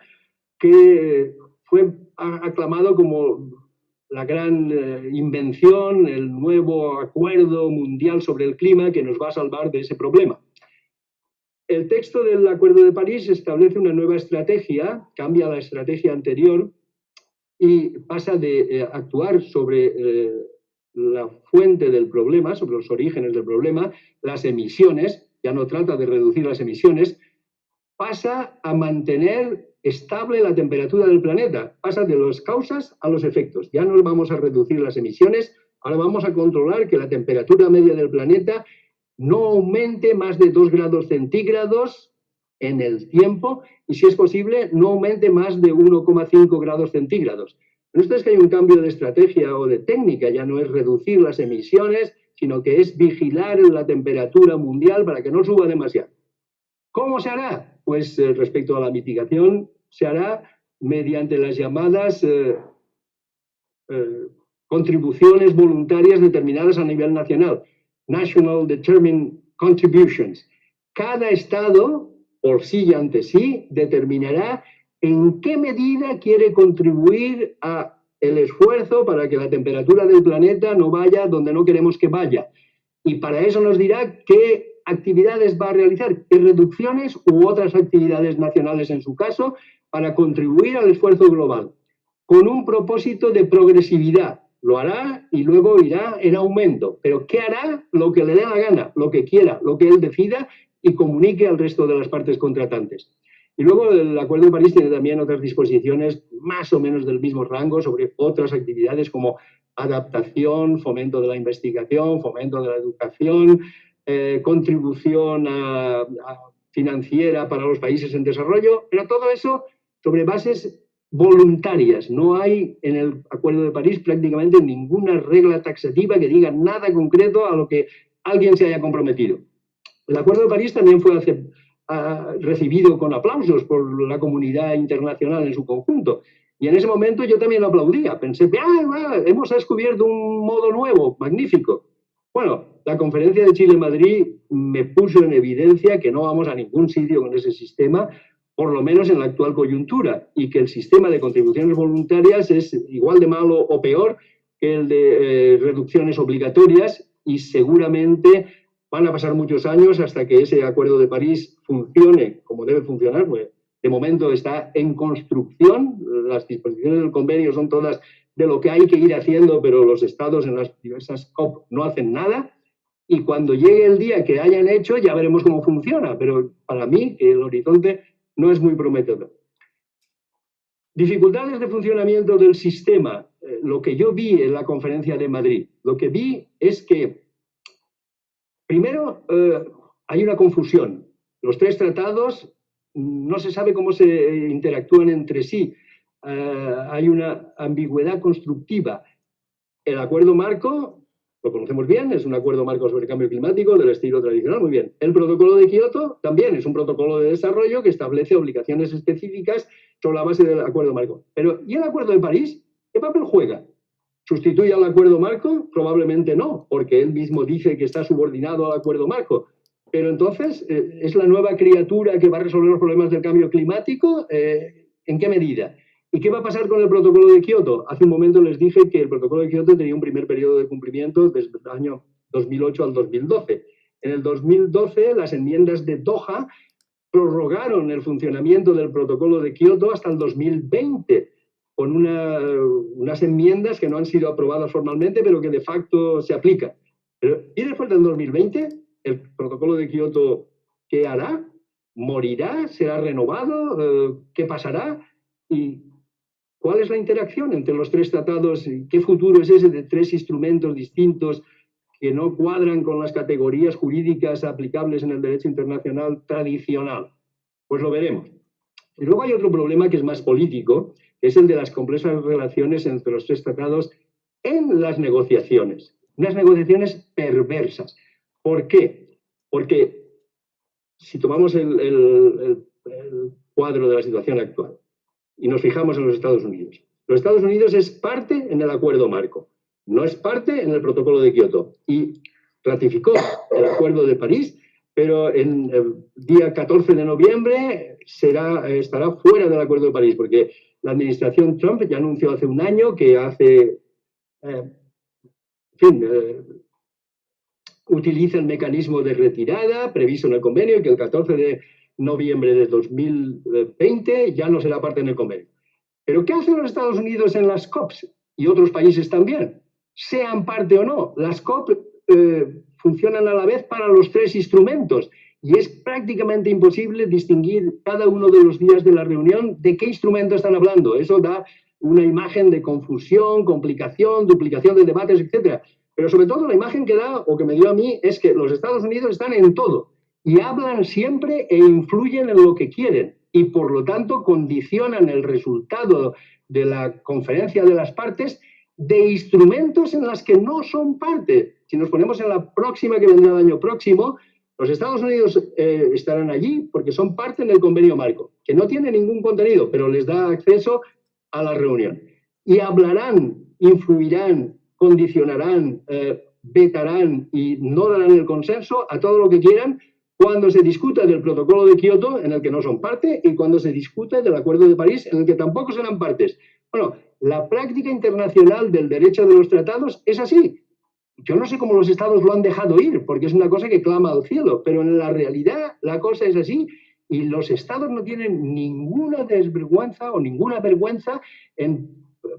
que fue aclamado como la gran invención, el nuevo acuerdo mundial sobre el clima que nos va a salvar de ese problema. El texto del Acuerdo de París establece una nueva estrategia, cambia la estrategia anterior y pasa de actuar sobre la fuente del problema, sobre los orígenes del problema, las emisiones, ya no trata de reducir las emisiones, pasa a mantener estable la temperatura del planeta, pasa de las causas a los efectos. Ya no vamos a reducir las emisiones, ahora vamos a controlar que la temperatura media del planeta no aumente más de 2 grados centígrados en el tiempo y, si es posible, no aumente más de 1,5 grados centígrados. Esto es que hay un cambio de estrategia o de técnica, ya no es reducir las emisiones, sino que es vigilar la temperatura mundial para que no suba demasiado. ¿Cómo se hará? Pues respecto a la mitigación, se hará mediante las llamadas contribuciones voluntarias determinadas a nivel nacional, National Determined Contributions. Cada estado, por sí y ante sí, determinará en qué medida quiere contribuir a el esfuerzo para que la temperatura del planeta no vaya donde no queremos que vaya. Y para eso nos dirá qué actividades va a realizar, qué reducciones u otras actividades nacionales en su caso, para contribuir al esfuerzo global, con un propósito de progresividad. Lo hará y luego irá en aumento. Pero ¿qué hará? Lo que le dé la gana, lo que quiera, lo que él decida y comunique al resto de las partes contratantes. Y luego el Acuerdo de París tiene también otras disposiciones más o menos del mismo rango sobre otras actividades como adaptación, fomento de la investigación, fomento de la educación, contribución financiera para los países en desarrollo, pero todo eso sobre bases voluntarias. No hay en el Acuerdo de París prácticamente ninguna regla taxativa que diga nada concreto a lo que alguien se haya comprometido. El Acuerdo de París también fue recibido con aplausos por la comunidad internacional en su conjunto. Y en ese momento yo también lo aplaudía. Pensé, hemos descubierto un modo nuevo, magnífico. Bueno, la conferencia de Chile-Madrid me puso en evidencia que no vamos a ningún sitio con ese sistema, por lo menos en la actual coyuntura, y que el sistema de contribuciones voluntarias es igual de malo o peor que el de reducciones obligatorias, y seguramente van a pasar muchos años hasta que ese Acuerdo de París funcione como debe funcionar. Pues de momento está en construcción, las disposiciones del convenio son todas de lo que hay que ir haciendo, pero los estados en las diversas COP no hacen nada, y cuando llegue el día que hayan hecho ya veremos cómo funciona, pero para mí el horizonte no es muy prometedor. Dificultades de funcionamiento del sistema. Lo que yo vi en la conferencia de Madrid, lo que vi es que primero hay una confusión. Los tres tratados no se sabe cómo se interactúan entre sí. Hay una ambigüedad constructiva. El acuerdo marco, lo conocemos bien, es un acuerdo marco sobre cambio climático del estilo tradicional, muy bien. El protocolo de Kioto también es un protocolo de desarrollo que establece obligaciones específicas sobre la base del acuerdo marco. Pero, ¿y el Acuerdo de París? ¿Qué papel juega? ¿Sustituye al acuerdo marco? Probablemente no, porque él mismo dice que está subordinado al acuerdo marco. Pero entonces, ¿es la nueva criatura que va a resolver los problemas del cambio climático? ¿En qué medida? ¿Y qué va a pasar con el protocolo de Kioto? Hace un momento les dije que el protocolo de Kioto tenía un primer periodo de cumplimiento desde el año 2008 al 2012. En el 2012, las enmiendas de Doha prorrogaron el funcionamiento del protocolo de Kioto hasta el 2020, con unas enmiendas que no han sido aprobadas formalmente, pero que de facto se aplican. ¿Y después del 2020, el protocolo de Kioto qué hará? ¿Morirá? ¿Será renovado? ¿Qué pasará? ¿Y cuál es la interacción entre los tres tratados? ¿Qué futuro es ese de tres instrumentos distintos que no cuadran con las categorías jurídicas aplicables en el derecho internacional tradicional? Pues lo veremos. Y luego hay otro problema que es más político, que es el de las complejas relaciones entre los tres tratados en las negociaciones. Unas negociaciones perversas. ¿Por qué? Porque si tomamos el cuadro de la situación actual y nos fijamos en los Estados Unidos. Los Estados Unidos es parte en el acuerdo marco, no es parte en el protocolo de Kioto, y ratificó el acuerdo de París, pero en el día 14 de noviembre estará fuera del acuerdo de París, porque la administración Trump ya anunció hace un año que hace en fin, utiliza el mecanismo de retirada previsto en el convenio y que el 14 de noviembre de 2020 ya no será parte en el convenio. ¿Pero qué hacen los Estados Unidos en las COPs? Y otros países también, sean parte o no. Las COP funcionan a la vez para los tres instrumentos y es prácticamente imposible distinguir cada uno de los días de la reunión de qué instrumento están hablando. Eso da una imagen de confusión, complicación, duplicación de debates, etc. Pero sobre todo la imagen que da, o que me dio a mí, es que los Estados Unidos están en todo y hablan siempre e influyen en lo que quieren y por lo tanto condicionan el resultado de la conferencia de las partes de instrumentos en las que no son parte. Si nos ponemos en la próxima que vendrá el año próximo, los Estados Unidos estarán allí porque son parte en el convenio marco, que no tiene ningún contenido, pero les da acceso a la reunión. Y hablarán, influirán, condicionarán, vetarán y no darán el consenso a todo lo que quieran cuando se discuta del protocolo de Kioto, en el que no son parte, y cuando se discute del Acuerdo de París, en el que tampoco serán partes. Bueno, la práctica internacional del derecho de los tratados es así. Yo no sé cómo los estados lo han dejado ir, porque es una cosa que clama al cielo, pero en la realidad la cosa es así y los estados no tienen ninguna desvergüenza o ninguna vergüenza en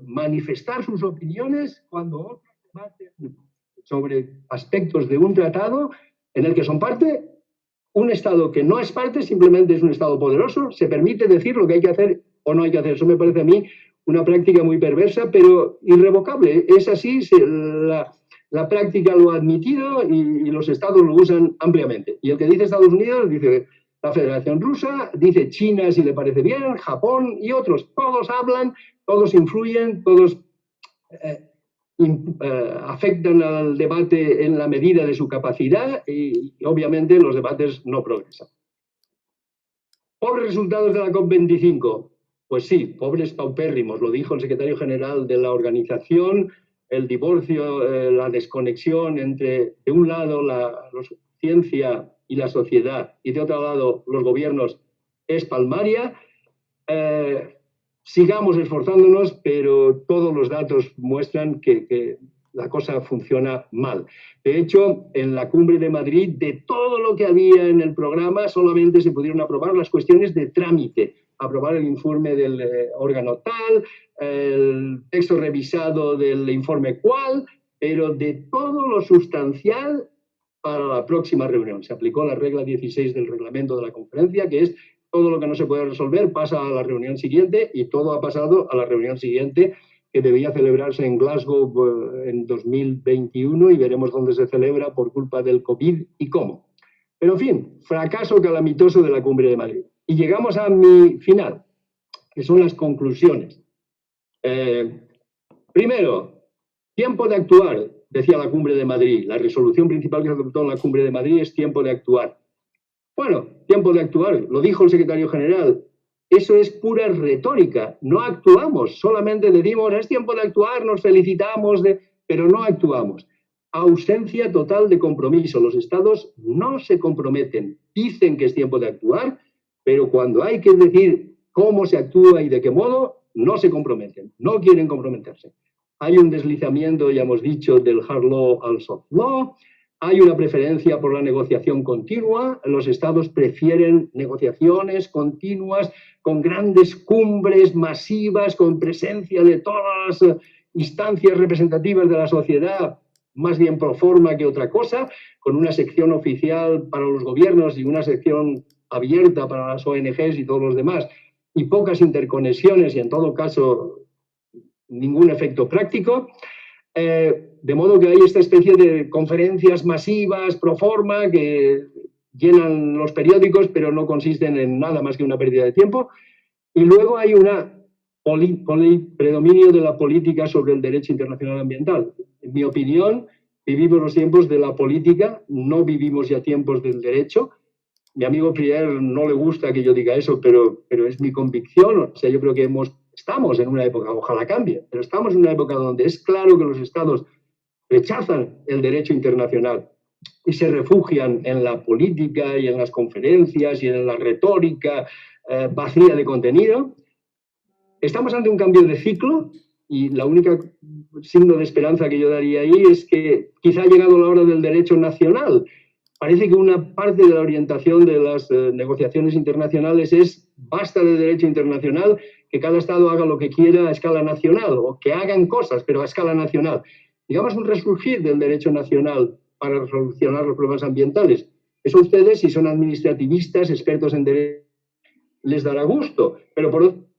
manifestar sus opiniones cuando otros debaten sobre aspectos de un tratado en el que son parte. Un Estado que no es parte simplemente es un Estado poderoso, se permite decir lo que hay que hacer o no hay que hacer. Eso me parece a mí una práctica muy perversa, pero irrevocable. Es así, la práctica lo ha admitido y los Estados lo usan ampliamente. Y el que dice Estados Unidos dice la Federación Rusa, dice China si le parece bien, Japón y otros. Todos hablan, todos influyen, todos afectan al debate en la medida de su capacidad y obviamente los debates no progresan. ¿Pobres resultados de la COP25? Pues sí, pobres paupérrimos, lo dijo el secretario general de la organización, el divorcio, la desconexión entre, de un lado, la ciencia y la sociedad y de otro lado, los gobiernos, es palmaria. Sigamos esforzándonos, pero todos los datos muestran que la cosa funciona mal. De hecho, en la Cumbre de Madrid, de todo lo que había en el programa, solamente se pudieron aprobar las cuestiones de trámite. Aprobar el informe del órgano tal, el texto revisado del informe cual, pero de todo lo sustancial para la próxima reunión. Se aplicó la regla 16 del reglamento de la conferencia, que es todo lo que no se puede resolver pasa a la reunión siguiente y todo ha pasado a la reunión siguiente que debía celebrarse en Glasgow en 2021 y veremos dónde se celebra por culpa del COVID y cómo. Pero en fin, fracaso calamitoso de la Cumbre de Madrid. Y llegamos a mi final, que son las conclusiones. Primero, tiempo de actuar, decía la Cumbre de Madrid. La resolución principal que se adoptó en la Cumbre de Madrid es tiempo de actuar. Bueno, tiempo de actuar, lo dijo el secretario general. Eso es pura retórica, no actuamos, solamente decimos es tiempo de actuar, nos felicitamos, pero no actuamos. Ausencia total de compromiso, los estados no se comprometen, dicen que es tiempo de actuar, pero cuando hay que decir cómo se actúa y de qué modo, no se comprometen, no quieren comprometerse. Hay un deslizamiento, ya hemos dicho, del hard law al soft law. Hay una preferencia por la negociación continua. Los estados prefieren negociaciones continuas con grandes cumbres masivas, con presencia de todas las instancias representativas de la sociedad, más bien pro forma que otra cosa, con una sección oficial para los gobiernos y una sección abierta para las ONGs y todos los demás, y pocas interconexiones y en todo caso ningún efecto práctico. De modo que hay esta especie de conferencias masivas, pro forma, que llenan los periódicos, pero no consisten en nada más que una pérdida de tiempo. Y luego hay un predominio de la política sobre el derecho internacional ambiental. En mi opinión, vivimos los tiempos de la política, no vivimos ya tiempos del derecho. Mi amigo Pierre no le gusta que yo diga eso, pero es mi convicción. O sea, yo creo que estamos en una época, ojalá cambie, pero estamos en una época donde es claro que los estados rechazan el derecho internacional y se refugian en la política y en las conferencias y en la retórica vacía de contenido. Estamos ante un cambio de ciclo Y la única signo de esperanza que yo daría ahí es que quizá ha llegado la hora del derecho nacional. Parece que una parte de la orientación de las negociaciones internacionales es basta de derecho internacional, que cada Estado haga lo que quiera a escala nacional, o que hagan cosas, pero a escala nacional. Digamos un resurgir del derecho nacional para solucionar los problemas ambientales. Eso a ustedes, si son administrativistas, expertos en derecho, les dará gusto, pero por otro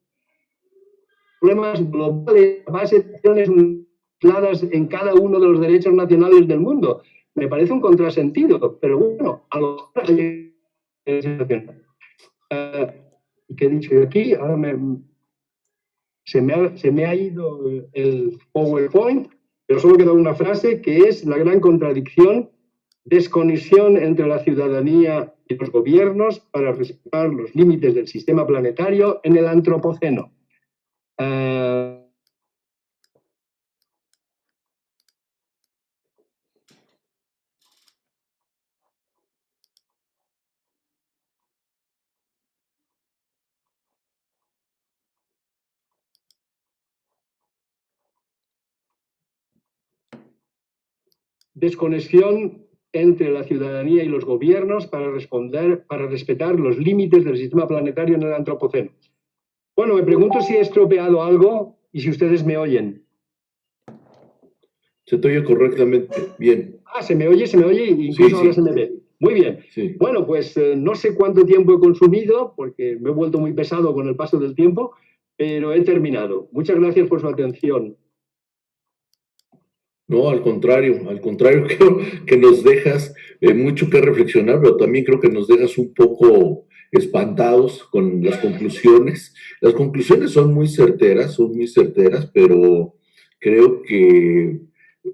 problemas globales, base de acciones claras en cada uno de los derechos nacionales del mundo. Me parece un contrasentido, pero bueno, a lo mejor ¿qué he dicho yo aquí? Ahora se me ha ido el PowerPoint, pero solo queda una frase que es la gran contradicción: desconexión entre la ciudadanía y los gobiernos para respetar los límites del sistema planetario en el antropoceno. Desconexión entre la ciudadanía y los gobiernos para respetar los límites del sistema planetario en el antropoceno. Bueno, me pregunto si he estropeado algo y si ustedes me oyen.
Se te oye correctamente, bien.
Se me oye, y incluso
sí,
ahora
sí.
se me ve. Muy bien.
Sí.
Bueno, pues no sé cuánto tiempo he consumido, porque me he vuelto muy pesado con el paso del tiempo, pero he terminado. Muchas gracias por su atención.
No, al contrario, creo que nos dejas mucho que reflexionar, pero también creo que nos dejas un poco espantados con las conclusiones. Las conclusiones son muy certeras, pero creo que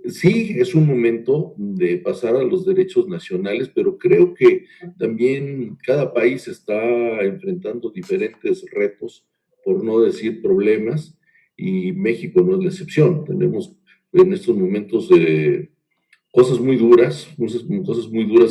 sí es un momento de pasar a los derechos nacionales, pero creo que también cada país está enfrentando diferentes retos, por no decir problemas, y México no es la excepción. Tenemos en estos momentos cosas muy duras,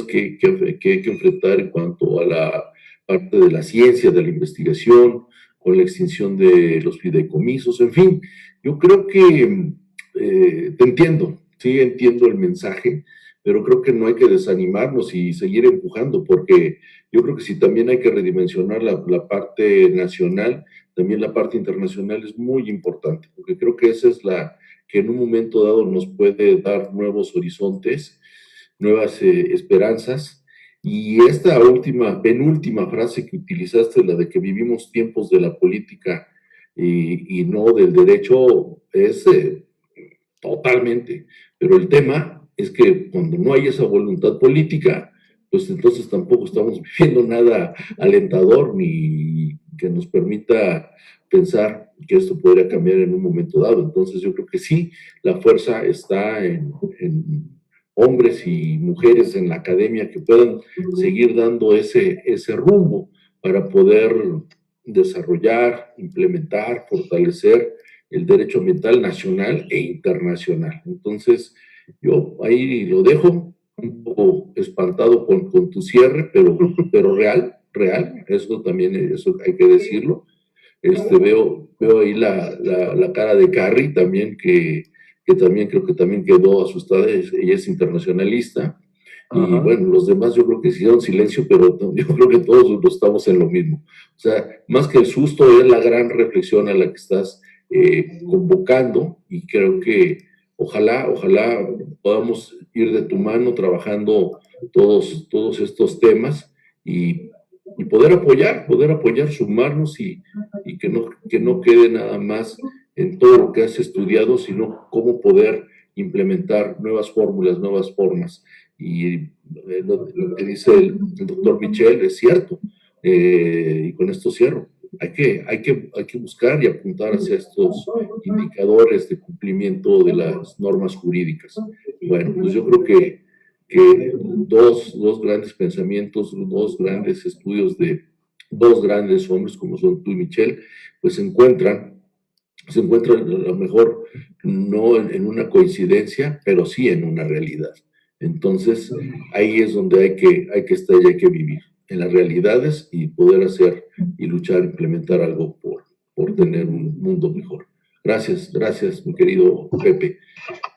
que hay que enfrentar en cuanto a la parte de la ciencia, de la investigación, con la extinción de los fideicomisos, en fin, yo creo que te entiendo, sí entiendo el mensaje, pero creo que no hay que desanimarnos y seguir empujando, porque yo creo que sí también hay que redimensionar la parte nacional, también la parte internacional es muy importante, porque creo que esa es la que en un momento dado nos puede dar nuevos horizontes, nuevas esperanzas. Y esta penúltima frase que utilizaste, la de que vivimos tiempos de la política y no del derecho, es totalmente. Pero el tema es que cuando no hay esa voluntad política, pues entonces tampoco estamos viviendo nada alentador ni que nos permita pensar que esto podría cambiar en un momento dado. Entonces yo creo que sí, la fuerza está en hombres y mujeres en la academia que puedan seguir dando ese rumbo para poder desarrollar, implementar, fortalecer el derecho ambiental nacional e internacional. Entonces, yo ahí lo dejo, un poco espantado con tu cierre, pero real, eso también, eso hay que decirlo. Veo ahí la cara de Carrie también, que también creo que también quedó asustada, ella es internacionalista, y bueno, los demás yo creo que hicieron silencio, pero yo creo que todos estamos en lo mismo. O sea, más que el susto, es la gran reflexión a la que estás convocando, y creo que ojalá podamos ir de tu mano trabajando todos estos temas y poder apoyar, sumarnos y que no quede nada más en todo lo que has estudiado, sino cómo poder implementar nuevas fórmulas, nuevas formas. Y lo que dice el doctor Michel es cierto, y con esto cierro. Hay que buscar y apuntar hacia estos indicadores de cumplimiento de las normas jurídicas. Bueno, pues yo creo que dos grandes pensamientos, dos grandes estudios de dos grandes hombres como son tú y Michelle, pues se encuentran a lo mejor no en una coincidencia, pero sí en una realidad. Entonces, ahí es donde hay que estar y hay que vivir, en las realidades, y poder hacer y luchar, implementar algo por tener un mundo mejor. Gracias, mi querido Pepe.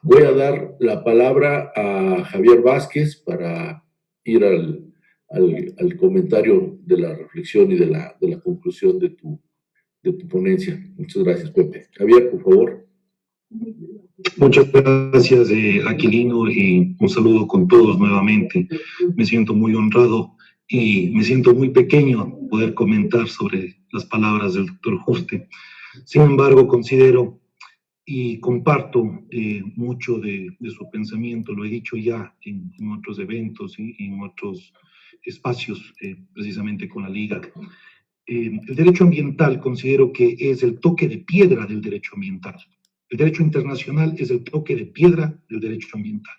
Voy a dar la palabra a Javier Vázquez para ir al comentario de la reflexión y de la conclusión de tu ponencia. Muchas gracias, Pepe. Javier, por favor.
Muchas gracias, Aquilino, y un saludo con todos nuevamente. Me siento muy honrado y me siento muy pequeño poder comentar sobre las palabras del doctor Juste. Sin embargo, considero y comparto mucho de su pensamiento, lo he dicho ya en otros eventos y en otros espacios, precisamente con la Liga. El derecho ambiental considero que es el toque de piedra del derecho ambiental. El derecho internacional es el toque de piedra del derecho ambiental.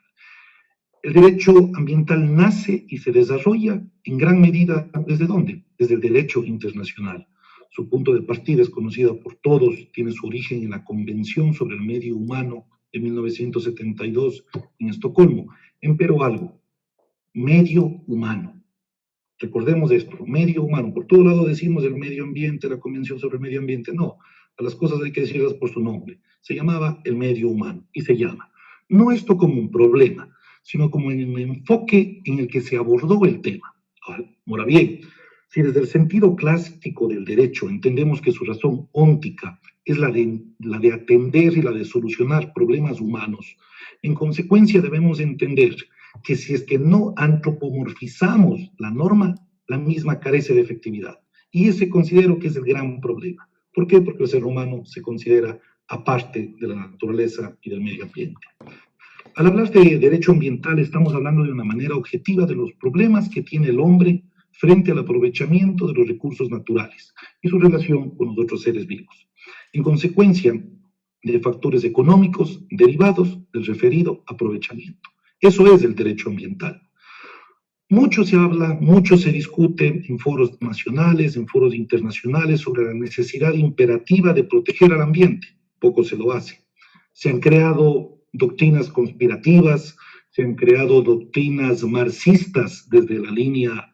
El derecho ambiental nace y se desarrolla en gran medida, ¿desde dónde? Desde el derecho internacional. Su punto de partida es conocido por todos, tiene su origen en la Convención sobre el Medio Humano de 1972 en Estocolmo. Empero algo, medio humano. Recordemos esto, medio humano. Por todo lado decimos el medio ambiente, la Convención sobre el Medio Ambiente. No, a las cosas hay que decirlas por su nombre. Se llamaba el medio humano y se llama. No esto como un problema, sino como en un enfoque en el que se abordó el tema. Ahora bien, si desde el sentido clásico del derecho entendemos que su razón óntica es la de atender y la de solucionar problemas humanos, en consecuencia debemos entender que si es que no antropomorfizamos la norma, la misma carece de efectividad. Y ese considero que es el gran problema. ¿Por qué? Porque el ser humano se considera aparte de la naturaleza y del medio ambiente. Al hablar de derecho ambiental estamos hablando de una manera objetiva de los problemas que tiene el hombre frente al aprovechamiento de los recursos naturales y su relación con los otros seres vivos. En consecuencia de factores económicos derivados del referido aprovechamiento. Eso es el derecho ambiental. Mucho se habla, mucho se discute en foros nacionales, en foros internacionales sobre la necesidad imperativa de proteger al ambiente. Poco se lo hace. Se han creado doctrinas conspirativas, se han creado doctrinas marxistas desde la línea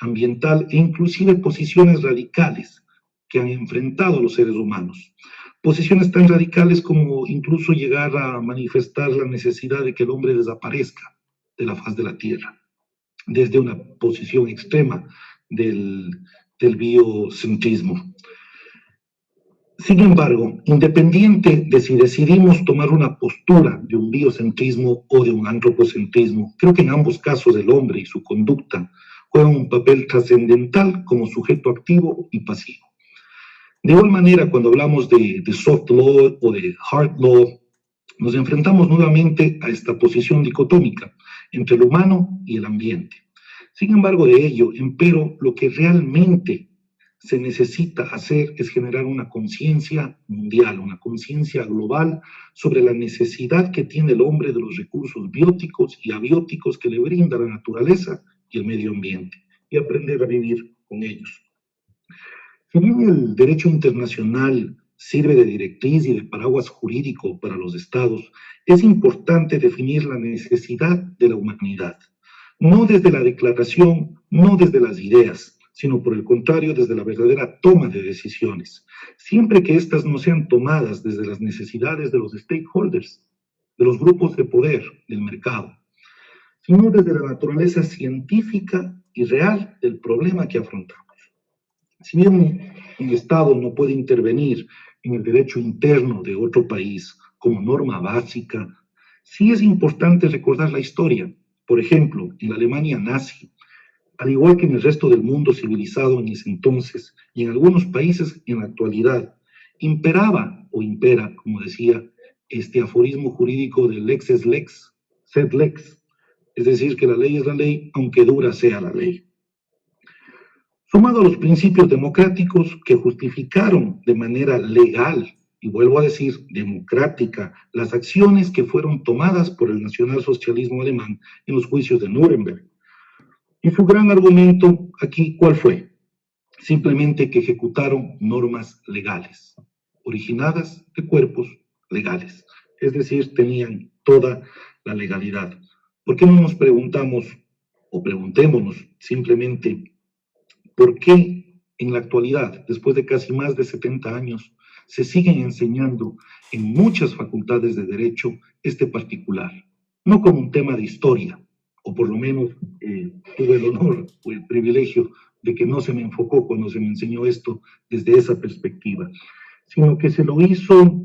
ambiental e inclusive posiciones radicales que han enfrentado a los seres humanos. Posiciones tan radicales como incluso llegar a manifestar la necesidad de que el hombre desaparezca de la faz de la Tierra, desde una posición extrema del biocentrismo. Sin embargo, independiente de si decidimos tomar una postura de un biocentrismo o de un antropocentrismo, creo que en ambos casos el hombre y su conducta juegan un papel trascendental como sujeto activo y pasivo. De igual manera, cuando hablamos de soft law o de hard law, nos enfrentamos nuevamente a esta posición dicotómica entre el humano y el ambiente. Sin embargo, de ello, empero, lo que realmente se necesita hacer es generar una conciencia mundial, una conciencia global sobre la necesidad que tiene el hombre de los recursos bióticos y abióticos que le brinda la naturaleza y el medio ambiente, y aprender a vivir con ellos. Si bien el derecho internacional sirve de directriz y de paraguas jurídico para los estados, es importante definir la necesidad de la humanidad, no desde la declaración, no desde las ideas, sino por el contrario desde la verdadera toma de decisiones, siempre que éstas no sean tomadas desde las necesidades de los stakeholders, de los grupos de poder del mercado, sino desde la naturaleza científica y real del problema que afrontamos. Si bien un Estado no puede intervenir en el derecho interno de otro país como norma básica, sí es importante recordar la historia. Por ejemplo, en la Alemania nazi, al igual que en el resto del mundo civilizado en ese entonces y en algunos países en la actualidad, imperaba o impera, como decía, este aforismo jurídico de lex es lex, sed lex, es decir, que la ley es la ley, aunque dura sea la ley. Sumado a los principios democráticos que justificaron de manera legal, y vuelvo a decir, democrática, las acciones que fueron tomadas por el nacionalsocialismo alemán en los juicios de Nuremberg. Y su gran argumento aquí, ¿cuál fue? Simplemente que ejecutaron normas legales, originadas de cuerpos legales, es decir, tenían toda la legalidad. ¿Por qué no nos preguntamos, o preguntémonos simplemente, ¿por qué en la actualidad, después de casi más de 70 años, se siguen enseñando en muchas facultades de Derecho este particular, no como un tema de historia, o por lo menos tuve el honor o el privilegio de que no se me enfocó cuando se me enseñó esto desde esa perspectiva, sino que se lo hizo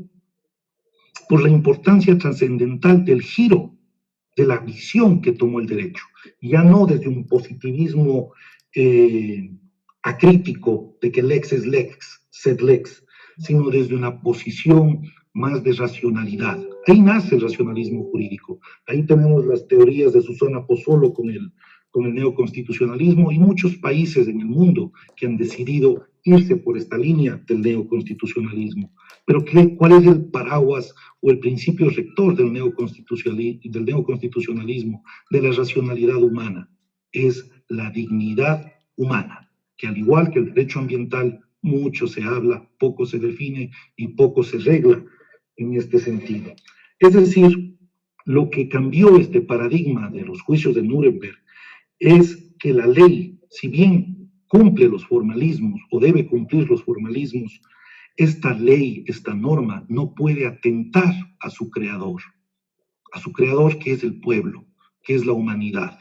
por la importancia trascendental del giro de la visión que tomó el derecho, ya no desde un positivismo acrítico de que lex es lex, sed lex, sino desde una posición más de racionalidad. Ahí nace el racionalismo jurídico, ahí tenemos las teorías de Susana Pozzolo con el neoconstitucionalismo y muchos países en el mundo que han decidido irse por esta línea del neoconstitucionalismo. Pero ¿cuál es el paraguas o el principio rector del neoconstitucionalismo, de la racionalidad humana? Es la dignidad humana, que al igual que el derecho ambiental, mucho se habla, poco se define y poco se regla en este sentido. Es decir, lo que cambió este paradigma de los juicios de Nuremberg es que la ley, si bien cumple los formalismos o debe cumplir los formalismos, esta ley, esta norma, no puede atentar a su creador que es el pueblo, que es la humanidad.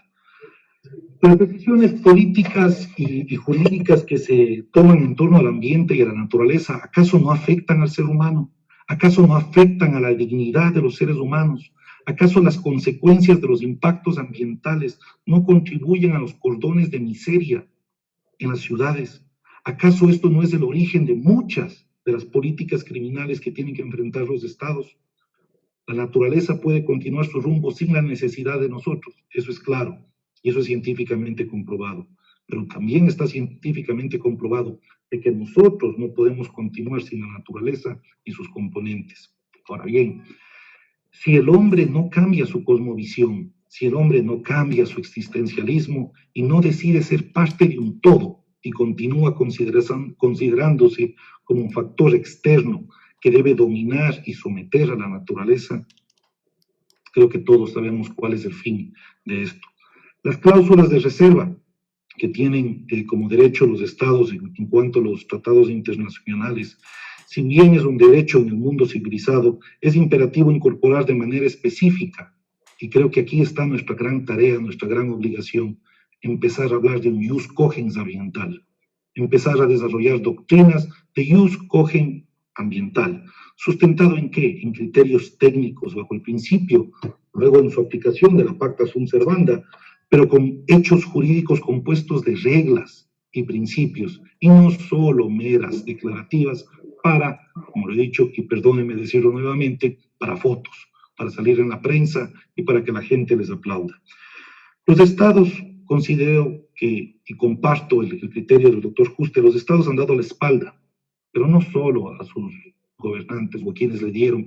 Las decisiones políticas y jurídicas que se toman en torno al ambiente y a la naturaleza, ¿acaso no afectan al ser humano? ¿Acaso no afectan a la dignidad de los seres humanos? ¿Acaso las consecuencias de los impactos ambientales no contribuyen a los cordones de miseria en las ciudades? ¿Acaso esto no es el origen de muchas de las políticas criminales que tienen que enfrentar los estados? La naturaleza puede continuar su rumbo sin la necesidad de nosotros, eso es claro, y eso es científicamente comprobado. Pero también está científicamente comprobado de que nosotros no podemos continuar sin la naturaleza y sus componentes. Ahora bien, si el hombre no cambia su cosmovisión, si el hombre no cambia su existencialismo y no decide ser parte de un todo y continúa considerándose como un factor externo que debe dominar y someter a la naturaleza, creo que todos sabemos cuál es el fin de esto. Las cláusulas de reserva que tienen como derecho los estados en cuanto a los tratados internacionales, si bien es un derecho en el mundo civilizado, es imperativo incorporar de manera específica, y creo que aquí está nuestra gran tarea, nuestra gran obligación, empezar a hablar de un jus cogens ambiental, empezar a desarrollar doctrinas de jus cogens ambiental. ¿Sustentado en qué? En criterios técnicos, bajo el principio, luego en su aplicación de la pacta sunt servanda, pero con hechos jurídicos compuestos de reglas y principios, y no solo meras declarativas para, como lo he dicho, y perdónenme decirlo nuevamente, para fotos, para salir en la prensa y para que la gente les aplauda. Los estados, considero que, y comparto el criterio del doctor Juste, los estados han dado la espalda, pero no solo a sus gobernantes o a quienes le dieron,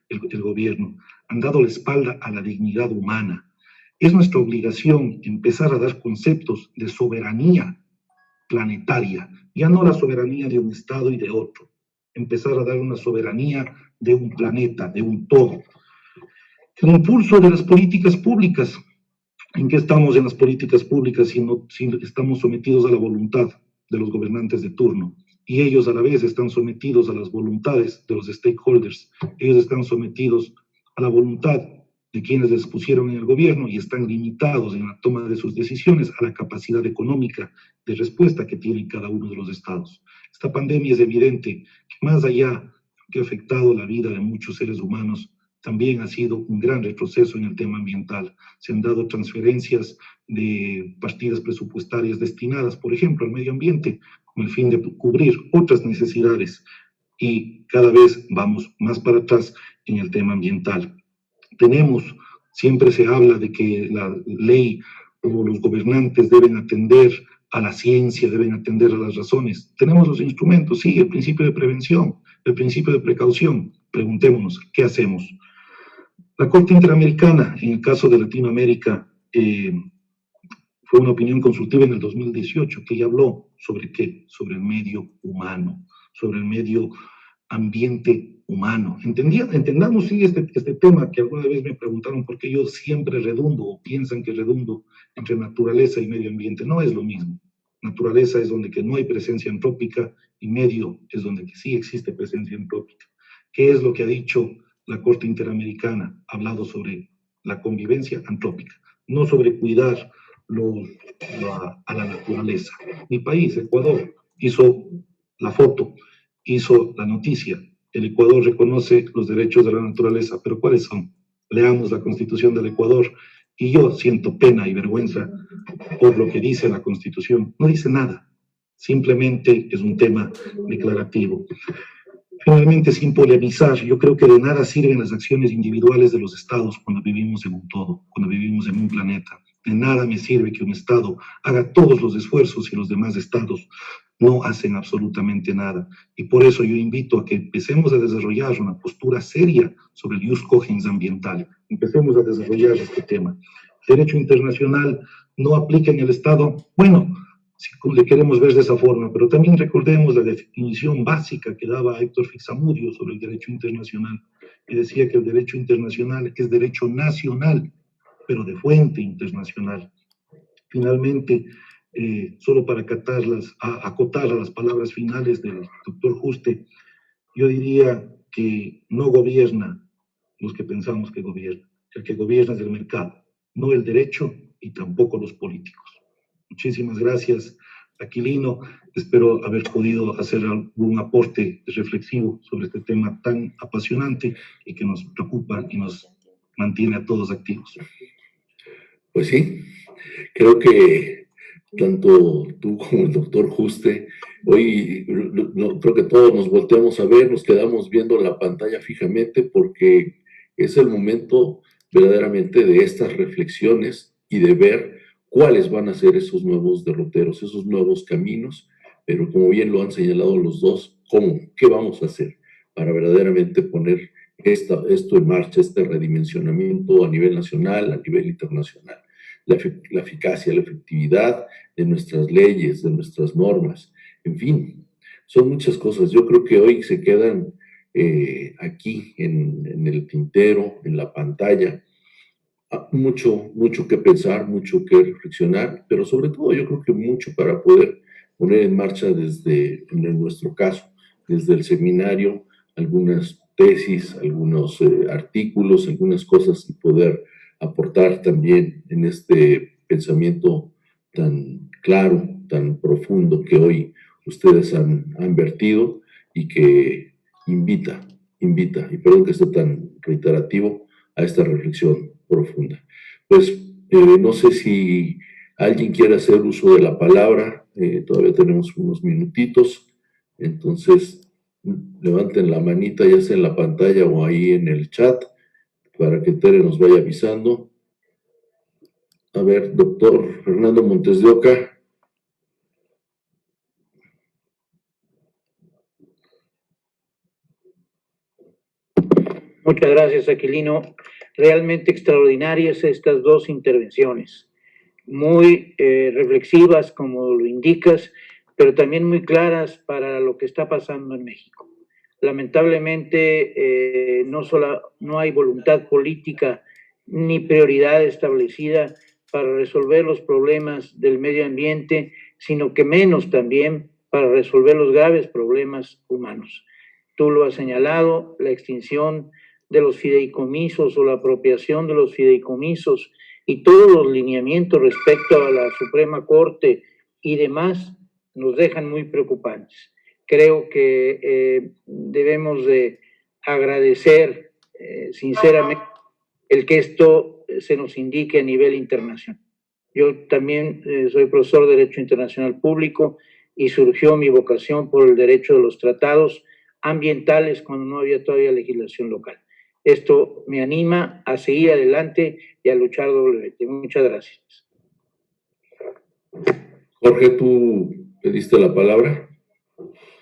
el gobierno, han dado la espalda a la dignidad humana. Es nuestra obligación empezar a dar conceptos de soberanía planetaria, ya no la soberanía de un estado y de otro, empezar a dar una soberanía de un planeta, de un todo. El impulso de las políticas públicas. ¿En qué estamos en las políticas públicas si estamos sometidos a la voluntad de los gobernantes de turno? Y ellos a la vez están sometidos a las voluntades de los stakeholders, ellos están sometidos a la voluntad de quienes les pusieron en el gobierno y están limitados en la toma de sus decisiones a la capacidad económica de respuesta que tienen cada uno de los estados. Esta pandemia es evidente que más allá que ha afectado la vida de muchos seres humanos, también ha sido un gran retroceso en el tema ambiental. Se han dado transferencias de partidas presupuestarias destinadas, por ejemplo, al medio ambiente, con el fin de cubrir otras necesidades, y cada vez vamos más para atrás en el tema ambiental. Siempre se habla de que la ley o los gobernantes deben atender a la ciencia, deben atender a las razones. Tenemos los instrumentos, sí, el principio de prevención, el principio de precaución. Preguntémonos, ¿qué hacemos? La Corte Interamericana, en el caso de Latinoamérica, fue una opinión consultiva en el 2018 que ya habló sobre ¿qué? Sobre el medio humano, sobre el medio ambiente humano. Entendamos, sí, este tema que alguna vez me preguntaron por qué yo siempre redundo o piensan que redundo entre naturaleza y medio ambiente. No es lo mismo. naturaleza es donde que no hay presencia antrópica y medio es donde que sí existe presencia antrópica. ¿Qué es lo que ha dicho la Corte Interamericana? Ha hablado sobre la convivencia antrópica, no sobre cuidar a la naturaleza. Mi país, Ecuador, hizo la foto, hizo la noticia. El Ecuador reconoce los derechos de la naturaleza, pero ¿cuáles son? Leamos la Constitución del Ecuador y yo siento pena y vergüenza por lo que dice la Constitución. No dice nada, simplemente es un tema declarativo. Finalmente, sin polemizar, yo creo que de nada sirven las acciones individuales de los estados cuando vivimos en un todo, cuando vivimos en un planeta. De nada me sirve que un estado haga todos los esfuerzos y los demás estados no hacen absolutamente nada. Y por eso yo invito a que empecemos a desarrollar una postura seria sobre el jus cogens ambiental. Empecemos a desarrollar este tema. El derecho internacional no aplica en el Estado. Bueno, si le queremos ver de esa forma, pero también recordemos la definición básica que daba Héctor Fixamudio sobre el derecho internacional, y decía que el derecho internacional es derecho nacional, pero de fuente internacional. Finalmente, solo para acotar a las palabras finales del doctor Juste, yo diría que no gobierna los que pensamos que gobierna. El que gobierna es el mercado, no el derecho y tampoco los políticos. Muchísimas gracias, Aquilino. Espero haber podido hacer algún aporte reflexivo sobre este tema tan apasionante y que nos preocupa y nos mantiene a todos activos.
Pues sí, creo que tanto tú como el doctor Juste, hoy creo que todos nos volteamos a ver, nos quedamos viendo la pantalla fijamente porque es el momento verdaderamente de estas reflexiones y de ver cuáles van a ser esos nuevos derroteros, esos nuevos caminos, pero como bien lo han señalado los dos, ¿cómo? ¿Qué vamos a hacer para verdaderamente poner esto en marcha, este redimensionamiento a nivel nacional, a nivel internacional? La eficacia, la efectividad de nuestras leyes, de nuestras normas, en fin, son muchas cosas. Yo creo que hoy se quedan aquí en el tintero, en la pantalla, mucho que pensar, mucho que reflexionar, pero sobre todo yo creo que mucho para poder poner en marcha en nuestro caso, desde el seminario, algunas tesis, algunos artículos, algunas cosas y poder aportar también en este pensamiento tan claro, tan profundo que hoy ustedes han vertido y que invita, y perdón que esté tan reiterativo, a esta reflexión profunda. Pues no sé si alguien quiere hacer uso de la palabra, todavía tenemos unos minutitos, entonces levanten la manita ya sea en la pantalla o ahí en el chat para que Tere nos vaya avisando. A ver, doctor Fernando Montes de Oca.
Muchas gracias, Aquilino. Realmente extraordinarias estas dos intervenciones, muy reflexivas, como lo indicas, pero también muy claras para lo que está pasando en México. Lamentablemente, no hay voluntad política ni prioridad establecida para resolver los problemas del medio ambiente, sino que menos también para resolver los graves problemas humanos. Tú lo has señalado, la extinción de los fideicomisos o la apropiación de los fideicomisos y todos los lineamientos respecto a la Suprema Corte y demás nos dejan muy preocupantes. Creo que debemos de agradecer sinceramente el que esto se nos indique a nivel internacional. Yo también soy profesor de Derecho Internacional Público y surgió mi vocación por el derecho de los tratados ambientales cuando no había todavía legislación local. Esto me anima a seguir adelante y a luchar doblemente. Muchas gracias.
Jorge, ¿tú pediste la palabra?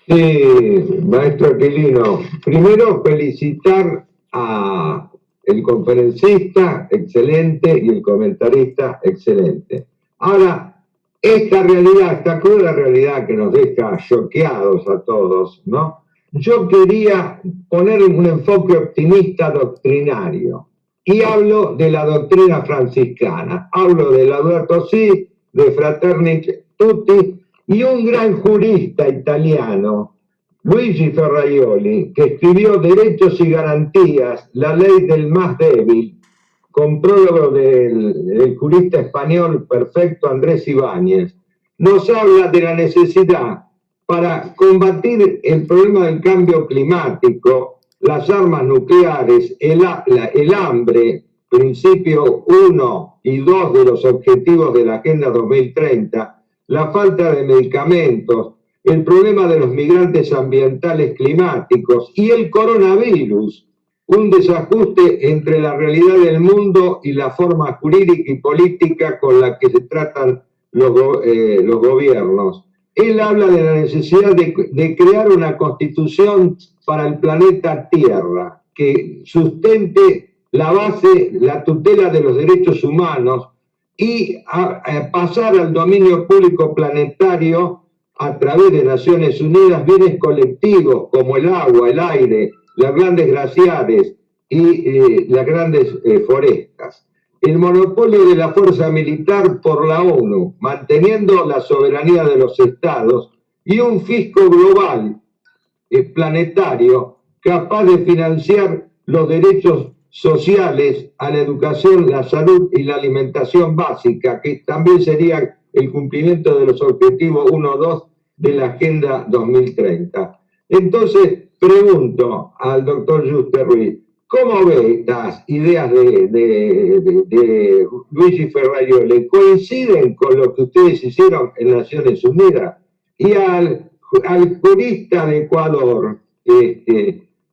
Sí, maestro Aquilino. Primero, felicitar a el conferencista, excelente, y el comentarista, excelente. Ahora, esta cruda realidad que nos deja choqueados a todos, ¿no? Yo quería poner un enfoque optimista doctrinario y hablo de la doctrina franciscana, hablo de Laudato Si, de Fraterni Tutti y un gran jurista italiano, Luigi Ferraioli, que escribió Derechos y Garantías, la ley del más débil, con prólogo del jurista español perfecto Andrés Ibáñez, nos habla de la necesidad para combatir el problema del cambio climático, las armas nucleares, el hambre, principio 1 y 2 de los objetivos de la Agenda 2030, la falta de medicamentos, el problema de los migrantes ambientales climáticos y el coronavirus, un desajuste entre la realidad del mundo y la forma jurídica y política con la que se tratan los gobiernos. Él habla de la necesidad de crear una constitución para el planeta Tierra que sustente la base, la tutela de los derechos humanos y a pasar al dominio público planetario a través de Naciones Unidas bienes colectivos como el agua, el aire, las grandes glaciares y las grandes forestas. El monopolio de la fuerza militar por la ONU, manteniendo la soberanía de los estados y un fisco global planetario capaz de financiar los derechos sociales a la educación, la salud y la alimentación básica, que también sería el cumplimiento de los objetivos 1-2 de la Agenda 2030. Entonces, pregunto al doctor Juste Ruiz, ¿cómo ve estas ideas de Luigi Ferraioli? ¿Coinciden con lo que ustedes hicieron en Naciones Unidas? Y al jurista de Ecuador,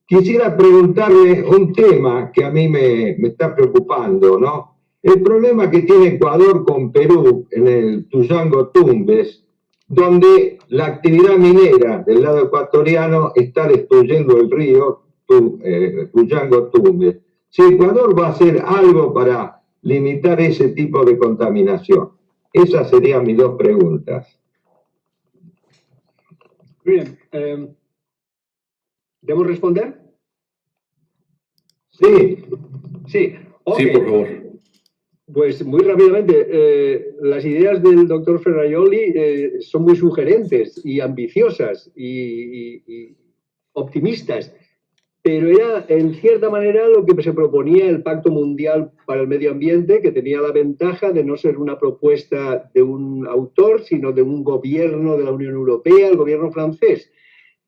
quisiera preguntarle un tema que a mí me está preocupando, ¿no? El problema que tiene Ecuador con Perú en el Tuyango Tumbes, donde la actividad minera del lado ecuatoriano está destruyendo el río Tuyango Tumbes. Si Ecuador va a hacer algo para limitar ese tipo de contaminación. Esas serían mis dos preguntas.
Bien, ¿debo responder?
Sí.
Sí, okay.
Sí, por favor.
Pues muy rápidamente, las ideas del doctor Ferraioli son muy sugerentes y ambiciosas y optimistas, pero era en cierta manera lo que se proponía el Pacto Mundial para el Medio Ambiente, que tenía la ventaja de no ser una propuesta de un autor, sino de un gobierno de la Unión Europea, el gobierno francés.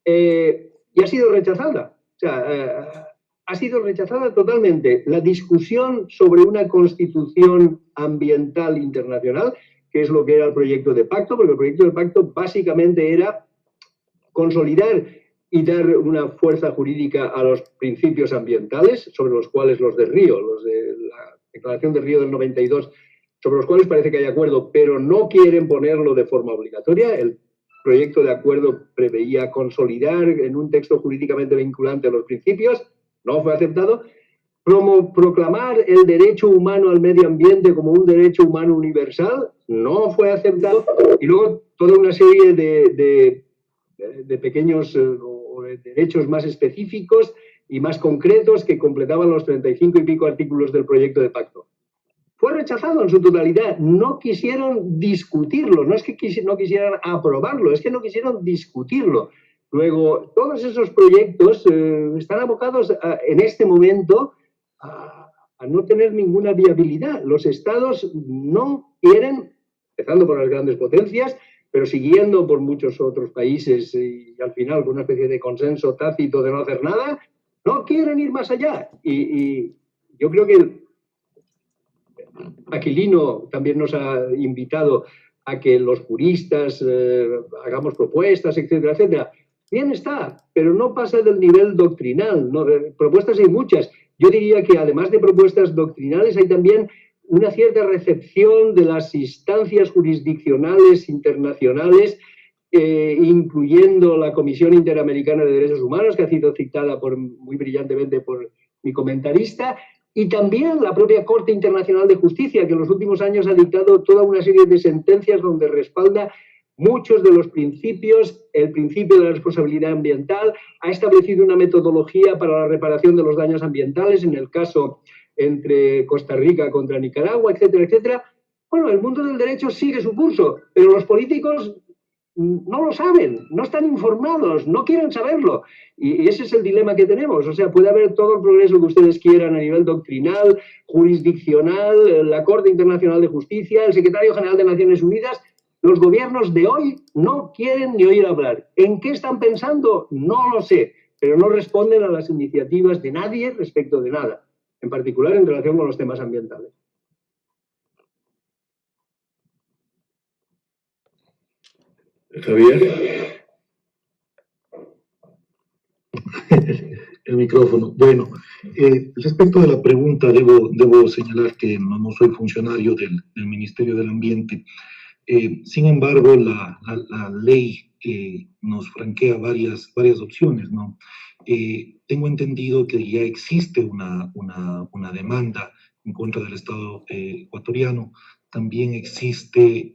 Y ha sido rechazada. O sea, ha sido rechazada totalmente. La discusión sobre una constitución ambiental internacional, que es lo que era el proyecto de pacto, porque el proyecto de pacto básicamente era consolidar y dar una fuerza jurídica a los principios ambientales, sobre los cuales los de Río, los de la Declaración de Río del 92, sobre los cuales parece que hay acuerdo, pero no quieren ponerlo de forma obligatoria. El proyecto de acuerdo preveía consolidar en un texto jurídicamente vinculante los principios, no fue aceptado. Proclamar el derecho humano al medio ambiente como un derecho humano universal, no fue aceptado. Y luego toda una serie de pequeños derechos más específicos y más concretos que completaban los 35 y pico artículos del proyecto de pacto. Fue rechazado en su totalidad. No quisieron discutirlo, no es que no quisieran aprobarlo, es que no quisieron discutirlo. Luego, todos esos proyectos están abocados en este momento a no tener ninguna viabilidad. Los estados no quieren, empezando por las grandes potencias, pero siguiendo por muchos otros países y al final con una especie de consenso tácito de no hacer nada, no quieren ir más allá. Y yo creo que Aquilino también nos ha invitado a que los juristas hagamos propuestas, etcétera, etcétera. Bien está, pero no pasa del nivel doctrinal. ¿No? Propuestas hay muchas. Yo diría que además de propuestas doctrinales hay también una cierta recepción de las instancias jurisdiccionales internacionales, incluyendo la Comisión Interamericana de Derechos Humanos, que ha sido citada muy brillantemente por mi comentarista, y también la propia Corte Internacional de Justicia, que en los últimos años ha dictado toda una serie de sentencias donde respalda muchos de los principios, el principio de la responsabilidad ambiental, ha establecido una metodología para la reparación de los daños ambientales, en el caso entre Costa Rica contra Nicaragua, etcétera, etcétera. Bueno, el mundo del derecho sigue su curso, pero los políticos no lo saben, no están informados, no quieren saberlo. Y ese es el dilema que tenemos. O sea, puede haber todo el progreso que ustedes quieran a nivel doctrinal, jurisdiccional, la Corte Internacional de Justicia, el Secretario General de Naciones Unidas. Los gobiernos de hoy no quieren ni oír hablar. ¿En qué están pensando? No lo sé, pero no responden a las iniciativas de nadie respecto de nada, en particular en relación con los temas ambientales.
Javier.
El micrófono. Bueno, respecto de la pregunta, debo señalar que no soy funcionario del Ministerio del Ambiente. Sin embargo, la ley nos franquea varias opciones, ¿no? Tengo entendido que ya existe una demanda en contra del Estado ecuatoriano. También existe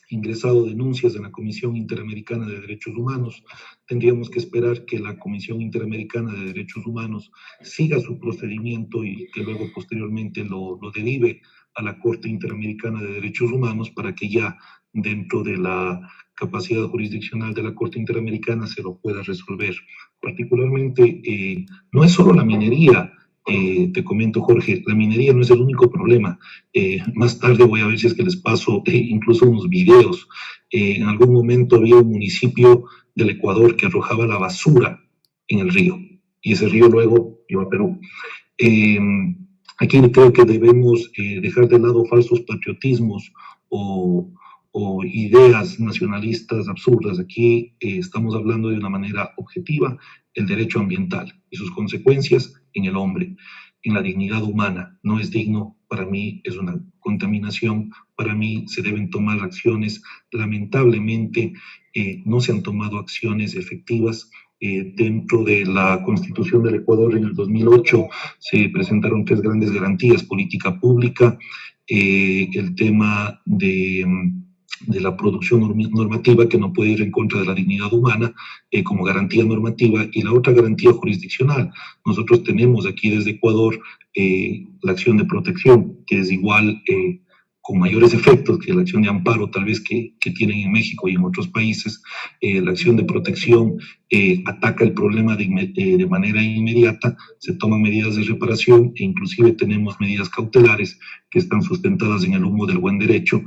ingresado denuncias en la Comisión Interamericana de Derechos Humanos. Tendríamos que esperar que la Comisión Interamericana de Derechos Humanos siga su procedimiento y que luego posteriormente lo derive a la Corte Interamericana de Derechos Humanos para que ya dentro de la capacidad jurisdiccional de la Corte Interamericana se lo pueda resolver. Particularmente, no es solo la minería. Te comento, Jorge, la minería no es el único problema. Más tarde voy a ver si es que les paso incluso unos videos. En algún momento había un municipio del Ecuador que arrojaba la basura en el río, y ese río luego iba a Perú. Aquí creo que debemos dejar de lado falsos patriotismos o ideas nacionalistas absurdas. Aquí estamos hablando de una manera objetiva el derecho ambiental y sus consecuencias en el hombre, en la dignidad humana. No es digno, para mí es una contaminación, para mí se deben tomar acciones. Lamentablemente no se han tomado acciones efectivas. Dentro de la Constitución del Ecuador en el 2008 se presentaron 3 grandes garantías: política pública, el tema de la producción normativa, que no puede ir en contra de la dignidad humana como garantía normativa, y la otra garantía jurisdiccional. Nosotros tenemos aquí desde Ecuador la acción de protección, que es igual, con mayores efectos que la acción de amparo tal vez que tienen en México y en otros países. La acción de protección ataca el problema de manera inmediata, se toman medidas de reparación e inclusive tenemos medidas cautelares que están sustentadas en el humo del buen derecho.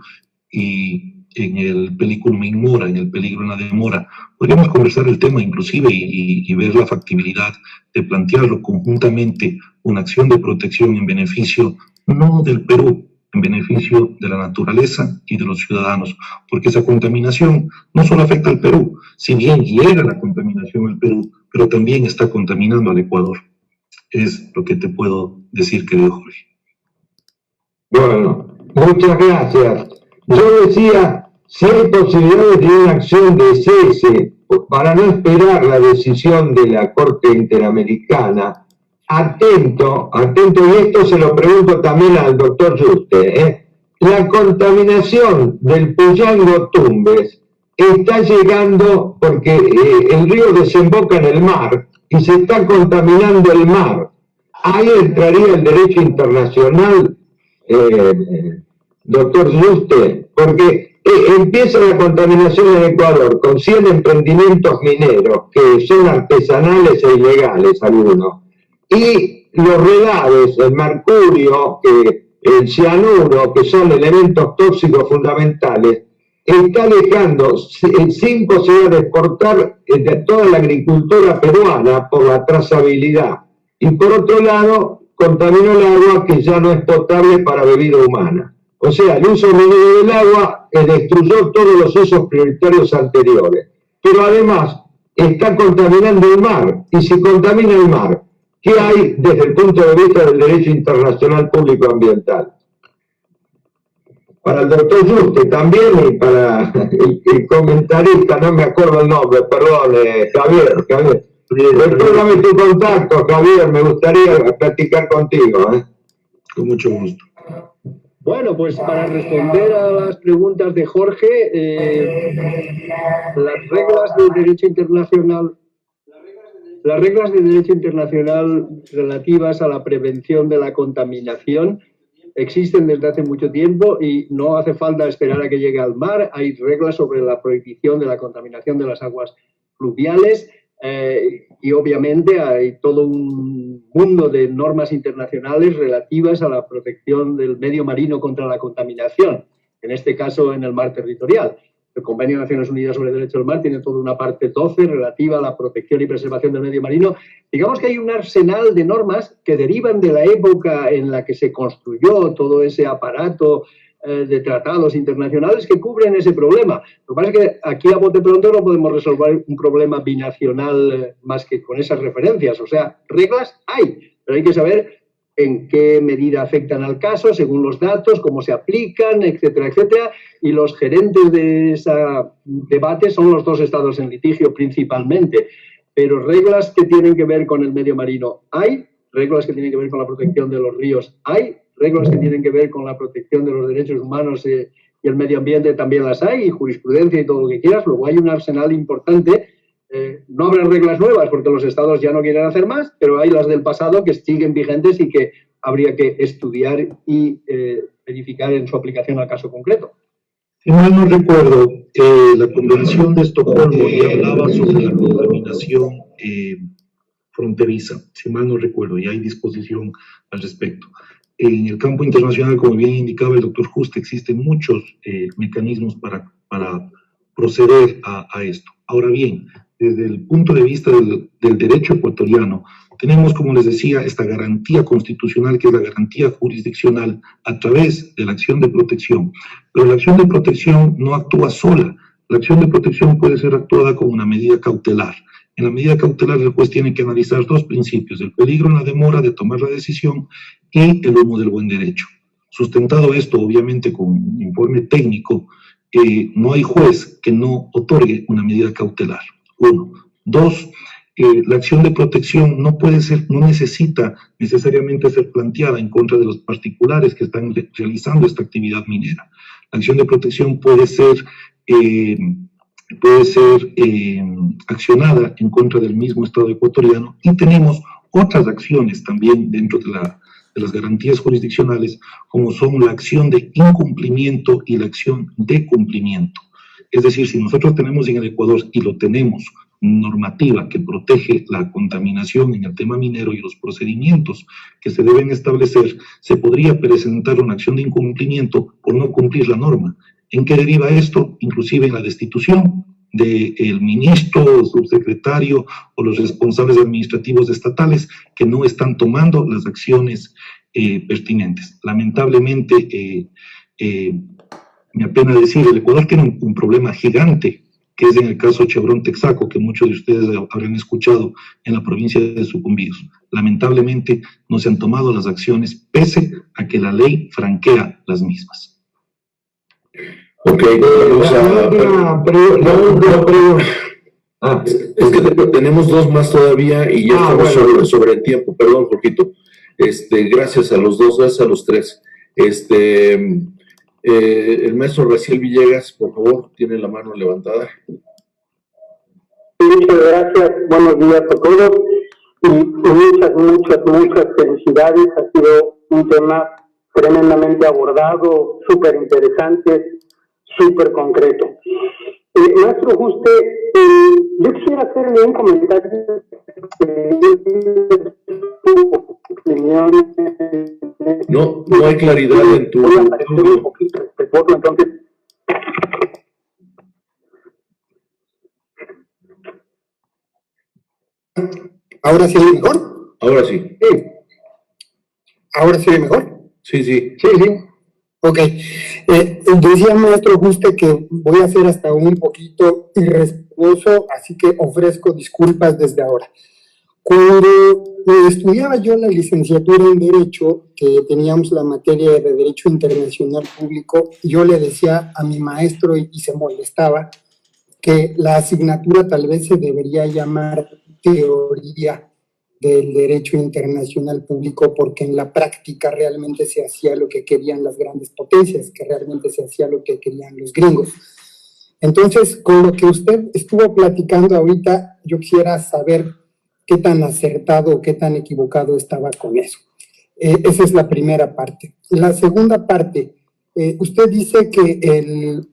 Y en el película in mora, en el peligro en la demora, podríamos conversar el tema inclusive y ver la factibilidad de plantearlo conjuntamente, una acción de protección en beneficio no del Perú, en beneficio de la naturaleza y de los ciudadanos, porque esa contaminación no solo afecta al Perú, si bien llega la contaminación al Perú, pero también está contaminando al Ecuador. Es lo que te puedo decir, querido Jorge.
Bueno, muchas gracias. Yo decía, si hay posibilidades de una acción de cese para no esperar la decisión de la Corte Interamericana, atento, y esto se lo pregunto también al doctor Yuste, la contaminación del Puyango Tumbes está llegando porque el río desemboca en el mar y se está contaminando el mar. Ahí entraría el derecho internacional, doctor Yuste, porque empieza la contaminación en Ecuador con 100 emprendimientos mineros que son artesanales e ilegales algunos, y los relaves, el mercurio, el cianuro, que son elementos tóxicos fundamentales, está dejando 5 se va a exportar de toda la agricultura peruana por la trazabilidad, y por otro lado contaminó el agua que ya no es potable para bebida humana. O sea, el uso minero del agua destruyó todos los usos prioritarios anteriores. Pero además está contaminando el mar. Y si contamina el mar, ¿qué hay desde el punto de vista del derecho internacional público ambiental? Para el doctor Yuste también, y para el comentarista, no me acuerdo el nombre, perdón, Javier. Recuérdame tu contacto, Javier, me gustaría platicar contigo.
Con mucho gusto.
Bueno, pues para responder a las preguntas de Jorge, las reglas de derecho internacional relativas a la prevención de la contaminación existen desde hace mucho tiempo y no hace falta esperar a que llegue al mar. Hay reglas sobre la prohibición de la contaminación de las aguas fluviales y obviamente hay todo un mundo de normas internacionales relativas a la protección del medio marino contra la contaminación, en este caso en el mar territorial. El Convenio de Naciones Unidas sobre el Derecho del Mar tiene toda una parte 12 relativa a la protección y preservación del medio marino. Digamos que hay un arsenal de normas que derivan de la época en la que se construyó todo ese aparato de tratados internacionales que cubren ese problema. Lo que pasa es que aquí a bote pronto no podemos resolver un problema binacional más que con esas referencias. O sea, reglas hay, pero hay que saber en qué medida afectan al caso, según los datos, cómo se aplican, etcétera, etcétera. Y los gerentes de ese debate son los dos estados en litigio principalmente. Pero reglas que tienen que ver con el medio marino hay, reglas que tienen que ver con la protección de los ríos hay, reglas que tienen que ver con la protección de los derechos humanos y el medio ambiente también las hay, y jurisprudencia y todo lo que quieras. Luego hay un arsenal importante. No habrá reglas nuevas porque los estados ya no quieren hacer más, pero hay las del pasado que siguen vigentes y que habría que estudiar y verificar en su aplicación al caso concreto.
Si mal no recuerdo, la Convención de Estocolmo ya hablaba sobre la contaminación fronteriza, si mal no recuerdo, y hay disposición al respecto. En el campo internacional, como bien indicaba el doctor Juste, existen muchos mecanismos para proceder a esto. Ahora bien, desde el punto de vista del derecho ecuatoriano, tenemos, como les decía, esta garantía constitucional, que es la garantía jurisdiccional a través de la acción de protección. Pero la acción de protección no actúa sola. La acción de protección puede ser actuada como una medida cautelar. En la medida cautelar, el juez tiene que analizar dos principios: el peligro en la demora de tomar la decisión y el humo del buen derecho. Sustentado esto, obviamente, con un informe técnico, no hay juez que no otorgue una medida cautelar. Uno. Dos, la acción de protección no necesita necesariamente ser planteada en contra de los particulares que están realizando esta actividad minera. La acción de protección puede ser accionada en contra del mismo Estado ecuatoriano, y tenemos otras acciones también dentro de las garantías jurisdiccionales, como son la acción de incumplimiento y la acción de cumplimiento. Es decir, si nosotros tenemos en el Ecuador, y lo tenemos, normativa que protege la contaminación en el tema minero y los procedimientos que se deben establecer, se podría presentar una acción de incumplimiento por no cumplir la norma. ¿En qué deriva esto? Inclusive en la destitución del ministro, subsecretario o los responsables administrativos estatales que no están tomando las acciones pertinentes. Lamentablemente, me apena decir, el Ecuador tiene un problema gigante, que es en el caso Chevron Texaco, que muchos de ustedes habrán escuchado en la provincia de Sucumbíos. Lamentablemente no se han tomado las acciones, pese a que la ley franquea las mismas.
Ok, vamos a... Es que tenemos dos más todavía y ya estamos sobre el tiempo. Perdón, Jorgito. Gracias a los dos, gracias a los tres. El maestro Raciel Villegas, por favor, tiene la mano levantada.
Muchas gracias, buenos días a todos y muchas felicidades. Ha sido un tema tremendamente abordado, súper interesante, súper concreto. Maestro Juste, yo quisiera hacerle un comentario
No hay claridad en tu...
Voy a parecer un poquito respetuoso, entonces...
¿Ahora se ve mejor?
Ahora sí.
Sí. ¿Ahora se ve mejor?
Sí, sí.
Sí, sí.
Ok. Decía maestro Juste que voy a ser hasta un poquito irrespetuoso, así que ofrezco disculpas desde ahora. Cuando estudiaba yo la licenciatura en Derecho, que teníamos la materia de Derecho Internacional Público, yo le decía a mi maestro, y se molestaba, que la asignatura tal vez se debería llamar Teoría del Derecho Internacional Público, porque en la práctica realmente se hacía lo que querían las grandes potencias, que realmente se hacía lo que querían los gringos. Entonces, con lo que usted estuvo platicando ahorita, yo quisiera saber qué tan acertado o qué tan equivocado estaba con eso. Esa es la primera parte. La segunda parte, usted dice que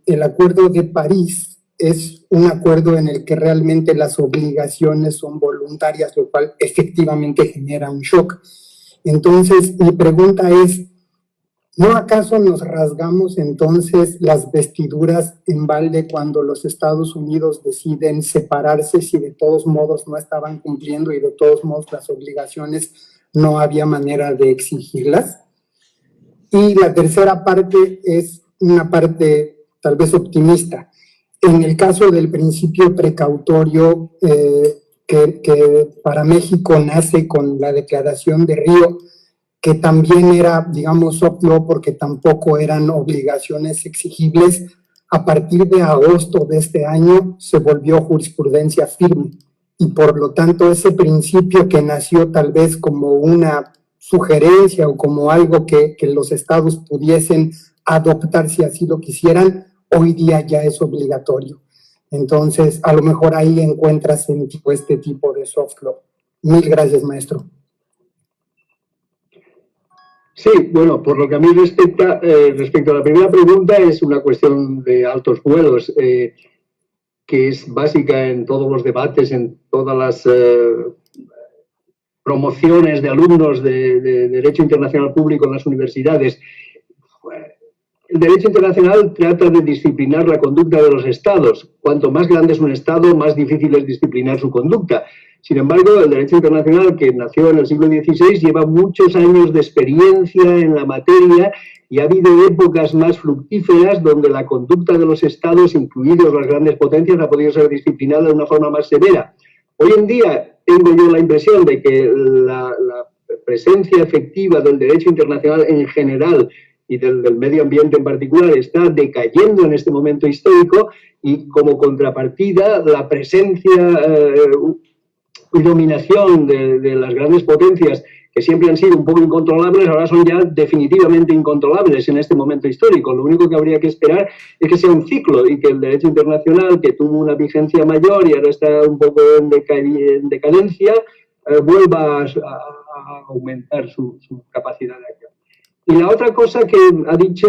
el Acuerdo de París es un acuerdo en el que realmente las obligaciones son voluntarias, lo cual efectivamente genera un shock. Entonces, mi pregunta es, ¿no acaso nos rasgamos entonces las vestiduras en balde cuando los Estados Unidos deciden separarse si de todos modos no estaban cumpliendo y de todos modos las obligaciones no había manera de exigirlas? Y la tercera parte es una parte tal vez optimista. En el caso del principio precautorio que para México nace con la Declaración de Río, que también era, digamos, soft law porque tampoco eran obligaciones exigibles, a partir de agosto de este año se volvió jurisprudencia firme. Y por lo tanto ese principio que nació tal vez como una sugerencia o como algo que los estados pudiesen adoptar si así lo quisieran, hoy día ya es obligatorio. Entonces, a lo mejor ahí encuentras sentido este tipo de soft law. Mil gracias, maestro.
Sí, bueno, por lo que a mí respecta, respecto a la primera pregunta, es una cuestión de altos vuelos, que es básica en todos los debates, en todas las promociones de alumnos de Derecho Internacional Público en las universidades. El derecho internacional trata de disciplinar la conducta de los estados. Cuanto más grande es un estado, más difícil es disciplinar su conducta. Sin embargo, el derecho internacional, que nació en el siglo XVI, lleva muchos años de experiencia en la materia y ha habido épocas más fructíferas donde la conducta de los estados, incluidos las grandes potencias, ha podido ser disciplinada de una forma más severa. Hoy en día tengo yo la impresión de que la presencia efectiva del derecho internacional en general y del medio ambiente en particular está decayendo en este momento histórico, y como contrapartida la presencia y dominación de las grandes potencias, que siempre han sido un poco incontrolables, ahora son ya definitivamente incontrolables en este momento histórico. Lo único que habría que esperar es que sea un ciclo y que el derecho internacional, que tuvo una vigencia mayor y ahora está un poco en decadencia, vuelva a aumentar su capacidad de acción. Y la otra cosa que ha dicho,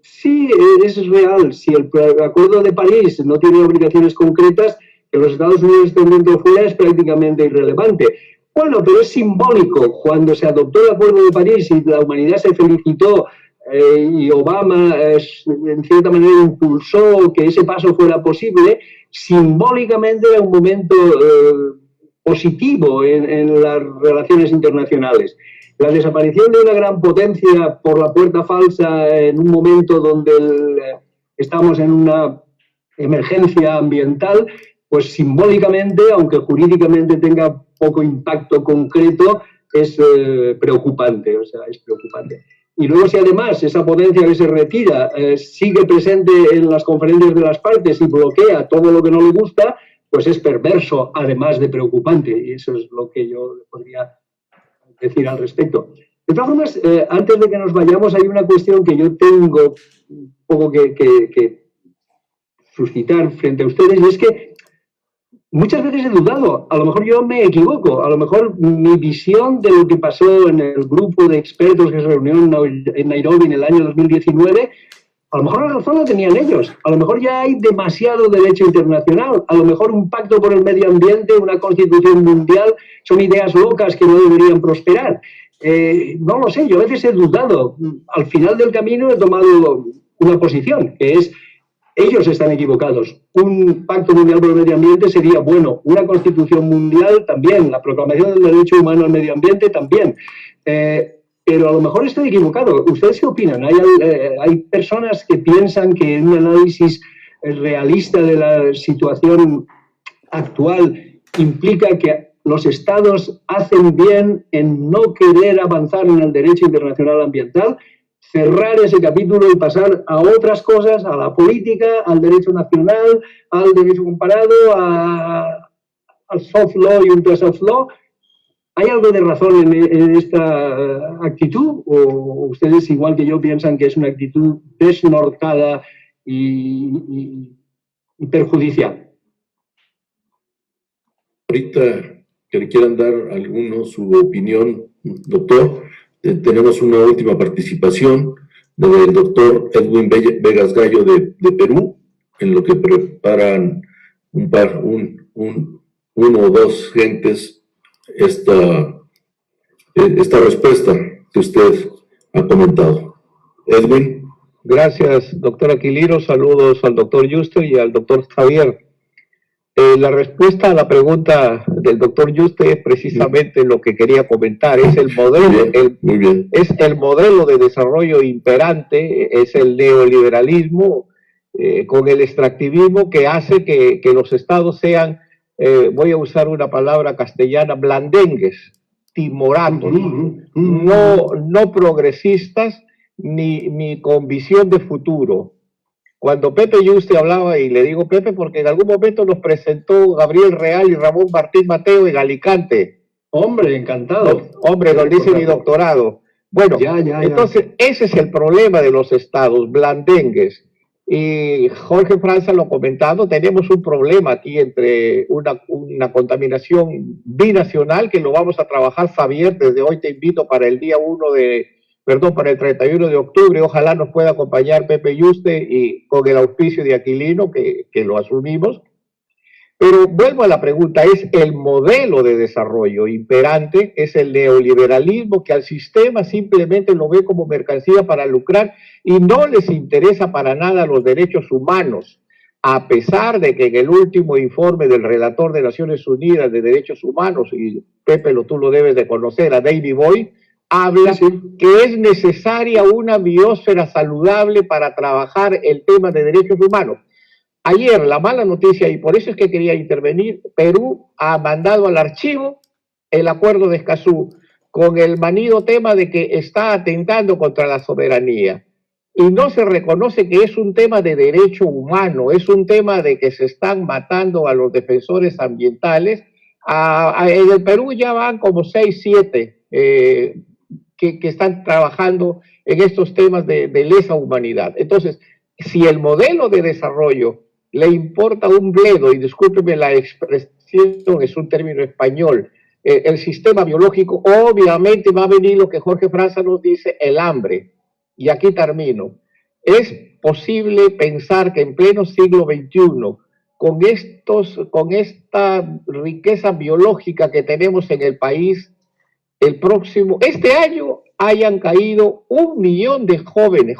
sí, es real, si el Acuerdo de París no tiene obligaciones concretas, que los Estados Unidos estén dentro o fuera es prácticamente irrelevante. Bueno, pero es simbólico. Cuando se adoptó el Acuerdo de París y la humanidad se felicitó y Obama en cierta manera impulsó que ese paso fuera posible, simbólicamente era un momento positivo en las relaciones internacionales. La desaparición de una gran potencia por la puerta falsa en un momento donde estamos en una emergencia ambiental, pues simbólicamente, aunque jurídicamente tenga poco impacto concreto, es preocupante, o sea, es preocupante. Y luego, si además esa potencia que se retira sigue presente en las conferencias de las partes y bloquea todo lo que no le gusta, pues es perverso, además de preocupante, y eso es lo que yo podría decir al respecto. De todas formas, antes de que nos vayamos, hay una cuestión que yo tengo un poco que suscitar frente a ustedes, y es que muchas veces he dudado, a lo mejor yo me equivoco, a lo mejor mi visión de lo que pasó en el grupo de expertos que se reunió en Nairobi en el año 2019, a lo mejor la razón la tenían ellos, a lo mejor ya hay demasiado derecho internacional, a lo mejor un pacto por el medio ambiente, una constitución mundial, son ideas locas que no deberían prosperar. No lo sé, yo a veces he dudado, al final del camino he tomado una posición, que es: ellos están equivocados. Un pacto mundial por el medio ambiente sería bueno. Una constitución mundial también. La proclamación del derecho humano al medio ambiente también. Pero a lo mejor estoy equivocado. ¿Ustedes qué opinan? Hay personas que piensan que un análisis realista de la situación actual implica que los estados hacen bien en no querer avanzar en el derecho internacional ambiental, cerrar ese capítulo y pasar a otras cosas, a la política, al derecho nacional, al derecho comparado, al soft law y ultra soft law? ¿Hay algo de razón en esta actitud? ¿O ustedes, igual que yo, piensan que es una actitud desnortada y perjudicial?
Ahorita que le quieran dar alguno su opinión, doctor, tenemos una última participación del doctor Edwin Vegas Gallo de Perú, en lo que preparan uno o dos gentes esta respuesta que usted ha comentado. Edwin.
Gracias, doctor Aquilino. Saludos al doctor Yuste y al doctor Javier. La respuesta a la pregunta del doctor Yuste es precisamente lo que quería comentar. Es el modelo,
muy bien.
Es el modelo de desarrollo imperante, es el neoliberalismo con el extractivismo que hace que los estados sean, voy a usar una palabra castellana, blandengues, timoratos, no progresistas ni con visión de futuro. Cuando Pepe Yuste hablaba, y le digo Pepe porque en algún momento nos presentó Gabriel Real y Ramón Martín Mateo en Alicante.
Hombre, encantado.
Hombre, donde hice mi doctorado. Bueno, entonces ese es el problema de los estados, blandengues. Y Jorge Franza lo ha comentado, tenemos un problema aquí entre una contaminación binacional que lo vamos a trabajar, Javier, desde hoy te invito para el día 31 de octubre, ojalá nos pueda acompañar Pepe Yuste y con el auspicio de Aquilino, que lo asumimos. Pero vuelvo a la pregunta, es el modelo de desarrollo imperante, es el neoliberalismo que al sistema simplemente lo ve como mercancía para lucrar y no les interesa para nada los derechos humanos, a pesar de que en el último informe del relator de Naciones Unidas de Derechos Humanos, y Pepe, tú lo debes de conocer, a David Boyd, habla que es necesaria una biosfera saludable para trabajar el tema de derechos humanos. Ayer, la mala noticia, y por eso es que quería intervenir, Perú ha mandado al archivo el acuerdo de Escazú con el manido tema de que está atentando contra la soberanía. Y no se reconoce que es un tema de derecho humano, es un tema de que se están matando a los defensores ambientales. En el Perú ya van como 6, 7 que están trabajando en estos temas de lesa humanidad. Entonces, si el modelo de desarrollo le importa un bledo, y discúlpeme la expresión, es un término español, el sistema biológico, obviamente va a venir lo que Jorge Franza nos dice, el hambre. Y aquí termino. Es posible pensar que en pleno siglo XXI, con esta riqueza biológica que tenemos en el país, este año hayan caído 1 millón de jóvenes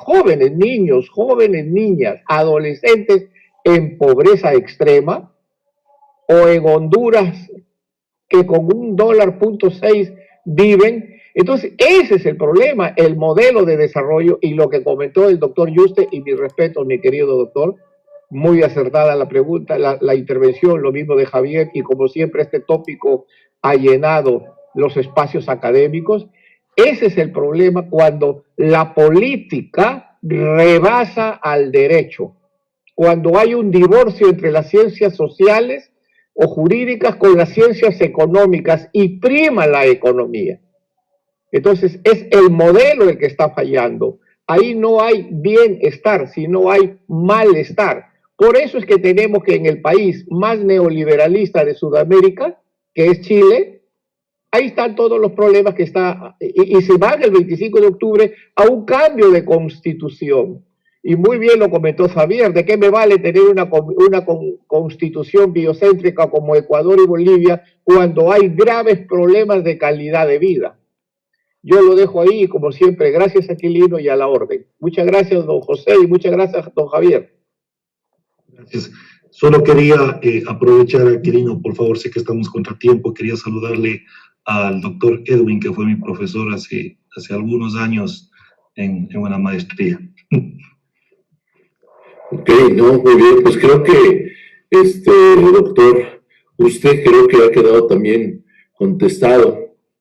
niños, jóvenes niñas, adolescentes en pobreza extrema, o en Honduras que con $1.6 viven. Entonces ese es el problema, el modelo de desarrollo, y lo que comentó el doctor Yuste, y mi respeto, mi querido doctor, muy acertada la pregunta, la intervención, lo mismo de Javier, y como siempre este tópico ha llenado los espacios académicos. Ese es el problema cuando la política rebasa al derecho, cuando hay un divorcio entre las ciencias sociales o jurídicas con las ciencias económicas y prima la economía. Entonces es el modelo el que está fallando. Ahí no hay bienestar, sino hay malestar. Por eso es que tenemos que en el país más neoliberalista de Sudamérica, que es Chile, ahí están todos los problemas que está, y se van el 25 de octubre a un cambio de constitución. Y muy bien lo comentó Javier, ¿de qué me vale tener una constitución biocéntrica como Ecuador y Bolivia cuando hay graves problemas de calidad de vida? Yo lo dejo ahí, como siempre, gracias a Aquilino y a la orden. Muchas gracias, don José, y muchas gracias, don Javier.
Gracias. Solo quería aprovechar, Aquilino, por favor, sé que estamos contra tiempo, quería saludarle al doctor Edwin, que fue mi profesor hace algunos años en una maestría.
Ok, no, muy bien, pues creo que, doctor, usted creo que ha quedado también contestado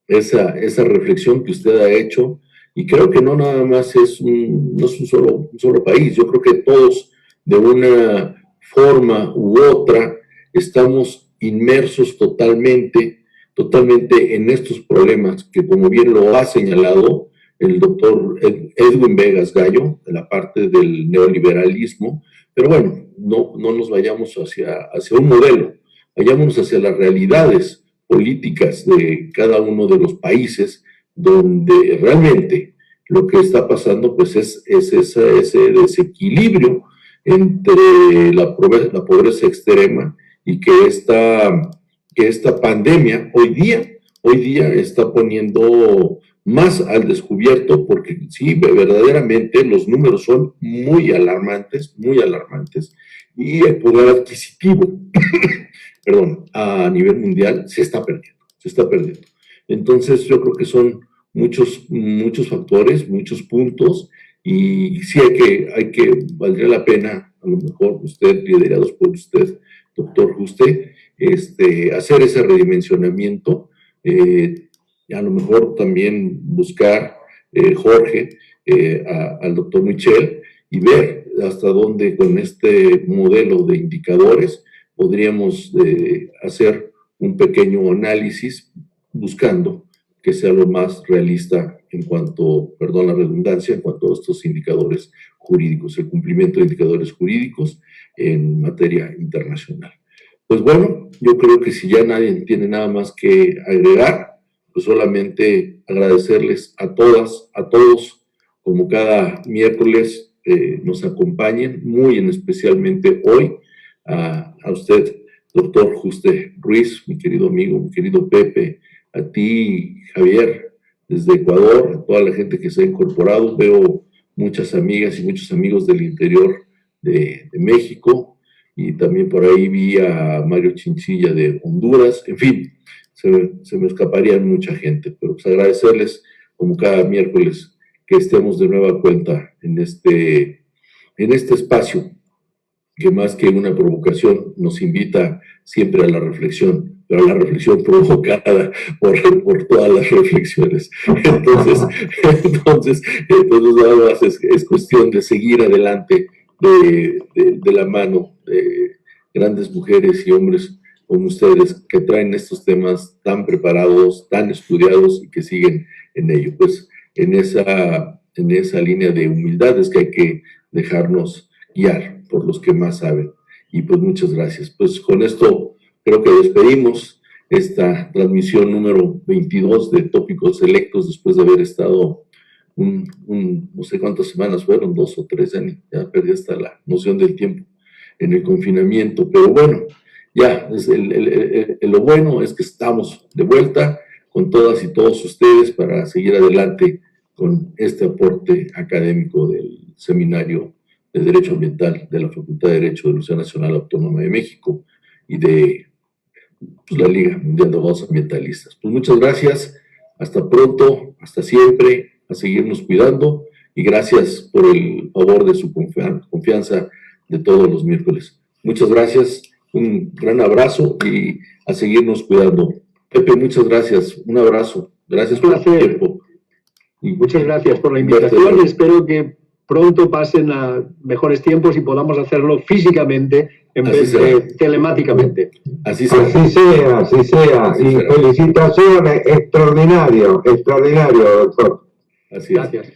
esa reflexión que usted ha hecho, y creo que no nada más no es un solo país, yo creo que todos de una forma u otra estamos inmersos totalmente en estos problemas que, como bien lo ha señalado el doctor Edwin Vegas Gallo, de la parte del neoliberalismo, pero bueno, no nos vayamos hacia un modelo, vayámonos hacia las realidades políticas de cada uno de los países, donde realmente lo que está pasando pues es ese desequilibrio entre la pobreza extrema y que esta pandemia hoy día está poniendo más al descubierto, porque sí, verdaderamente los números son muy alarmantes, y el poder adquisitivo, perdón, a nivel mundial se está perdiendo. Entonces yo creo que son muchos factores, muchos puntos, y sí valdría la pena, a lo mejor usted, liderados por usted, doctor Juste, hacer ese redimensionamiento, y a lo mejor también buscar, Jorge, al doctor Michel, y ver hasta dónde con este modelo de indicadores podríamos hacer un pequeño análisis buscando que sea lo más realista en cuanto, perdón la redundancia, en cuanto a estos indicadores jurídicos, el cumplimiento de indicadores jurídicos en materia internacional. Pues bueno, yo creo que si ya nadie tiene nada más que agregar, pues solamente agradecerles a todas, a todos, como cada miércoles nos acompañen, muy en especialmente hoy, a usted, doctor Juste Ruiz, mi querido amigo, mi querido Pepe, a ti, Javier, desde Ecuador, a toda la gente que se ha incorporado. Veo muchas amigas y muchos amigos del interior de México, y también por ahí vi a Mario Chinchilla de Honduras. En fin, se me escaparía mucha gente, pero pues agradecerles como cada miércoles que estemos de nueva cuenta en este espacio que más que una provocación nos invita siempre a la reflexión, pero a la reflexión provocada por todas las reflexiones. Entonces nada más es cuestión de seguir adelante de la mano de grandes mujeres y hombres como ustedes, que traen estos temas tan preparados, tan estudiados, y que siguen en ello. Pues en esa línea de humildad es que hay que dejarnos guiar por los que más saben. Y pues muchas gracias. Pues con esto creo que despedimos esta transmisión número 22 de Tópicos Selectos, después de haber estado no sé cuántas semanas fueron, 2 o 3, ya perdí hasta la noción del tiempo en el confinamiento, pero bueno, ya, lo bueno es que estamos de vuelta con todas y todos ustedes para seguir adelante con este aporte académico del Seminario de Derecho Ambiental de la Facultad de Derecho de la Universidad Nacional Autónoma de México y de la Liga Mundial de Abogados Ambientalistas. Pues muchas gracias, hasta pronto, hasta siempre, a seguirnos cuidando, y gracias por el favor de su confianza de todos los miércoles. Muchas gracias, un gran abrazo y a seguirnos cuidando. Pepe, muchas gracias, un abrazo, gracias por tu tiempo.
Y muchas gracias por la invitación, espero que pronto pasen a mejores tiempos y podamos hacerlo físicamente en vez de telemáticamente.
Así sea.
Así sea. Y felicitaciones, extraordinario, doctor.
Así es.
Gracias.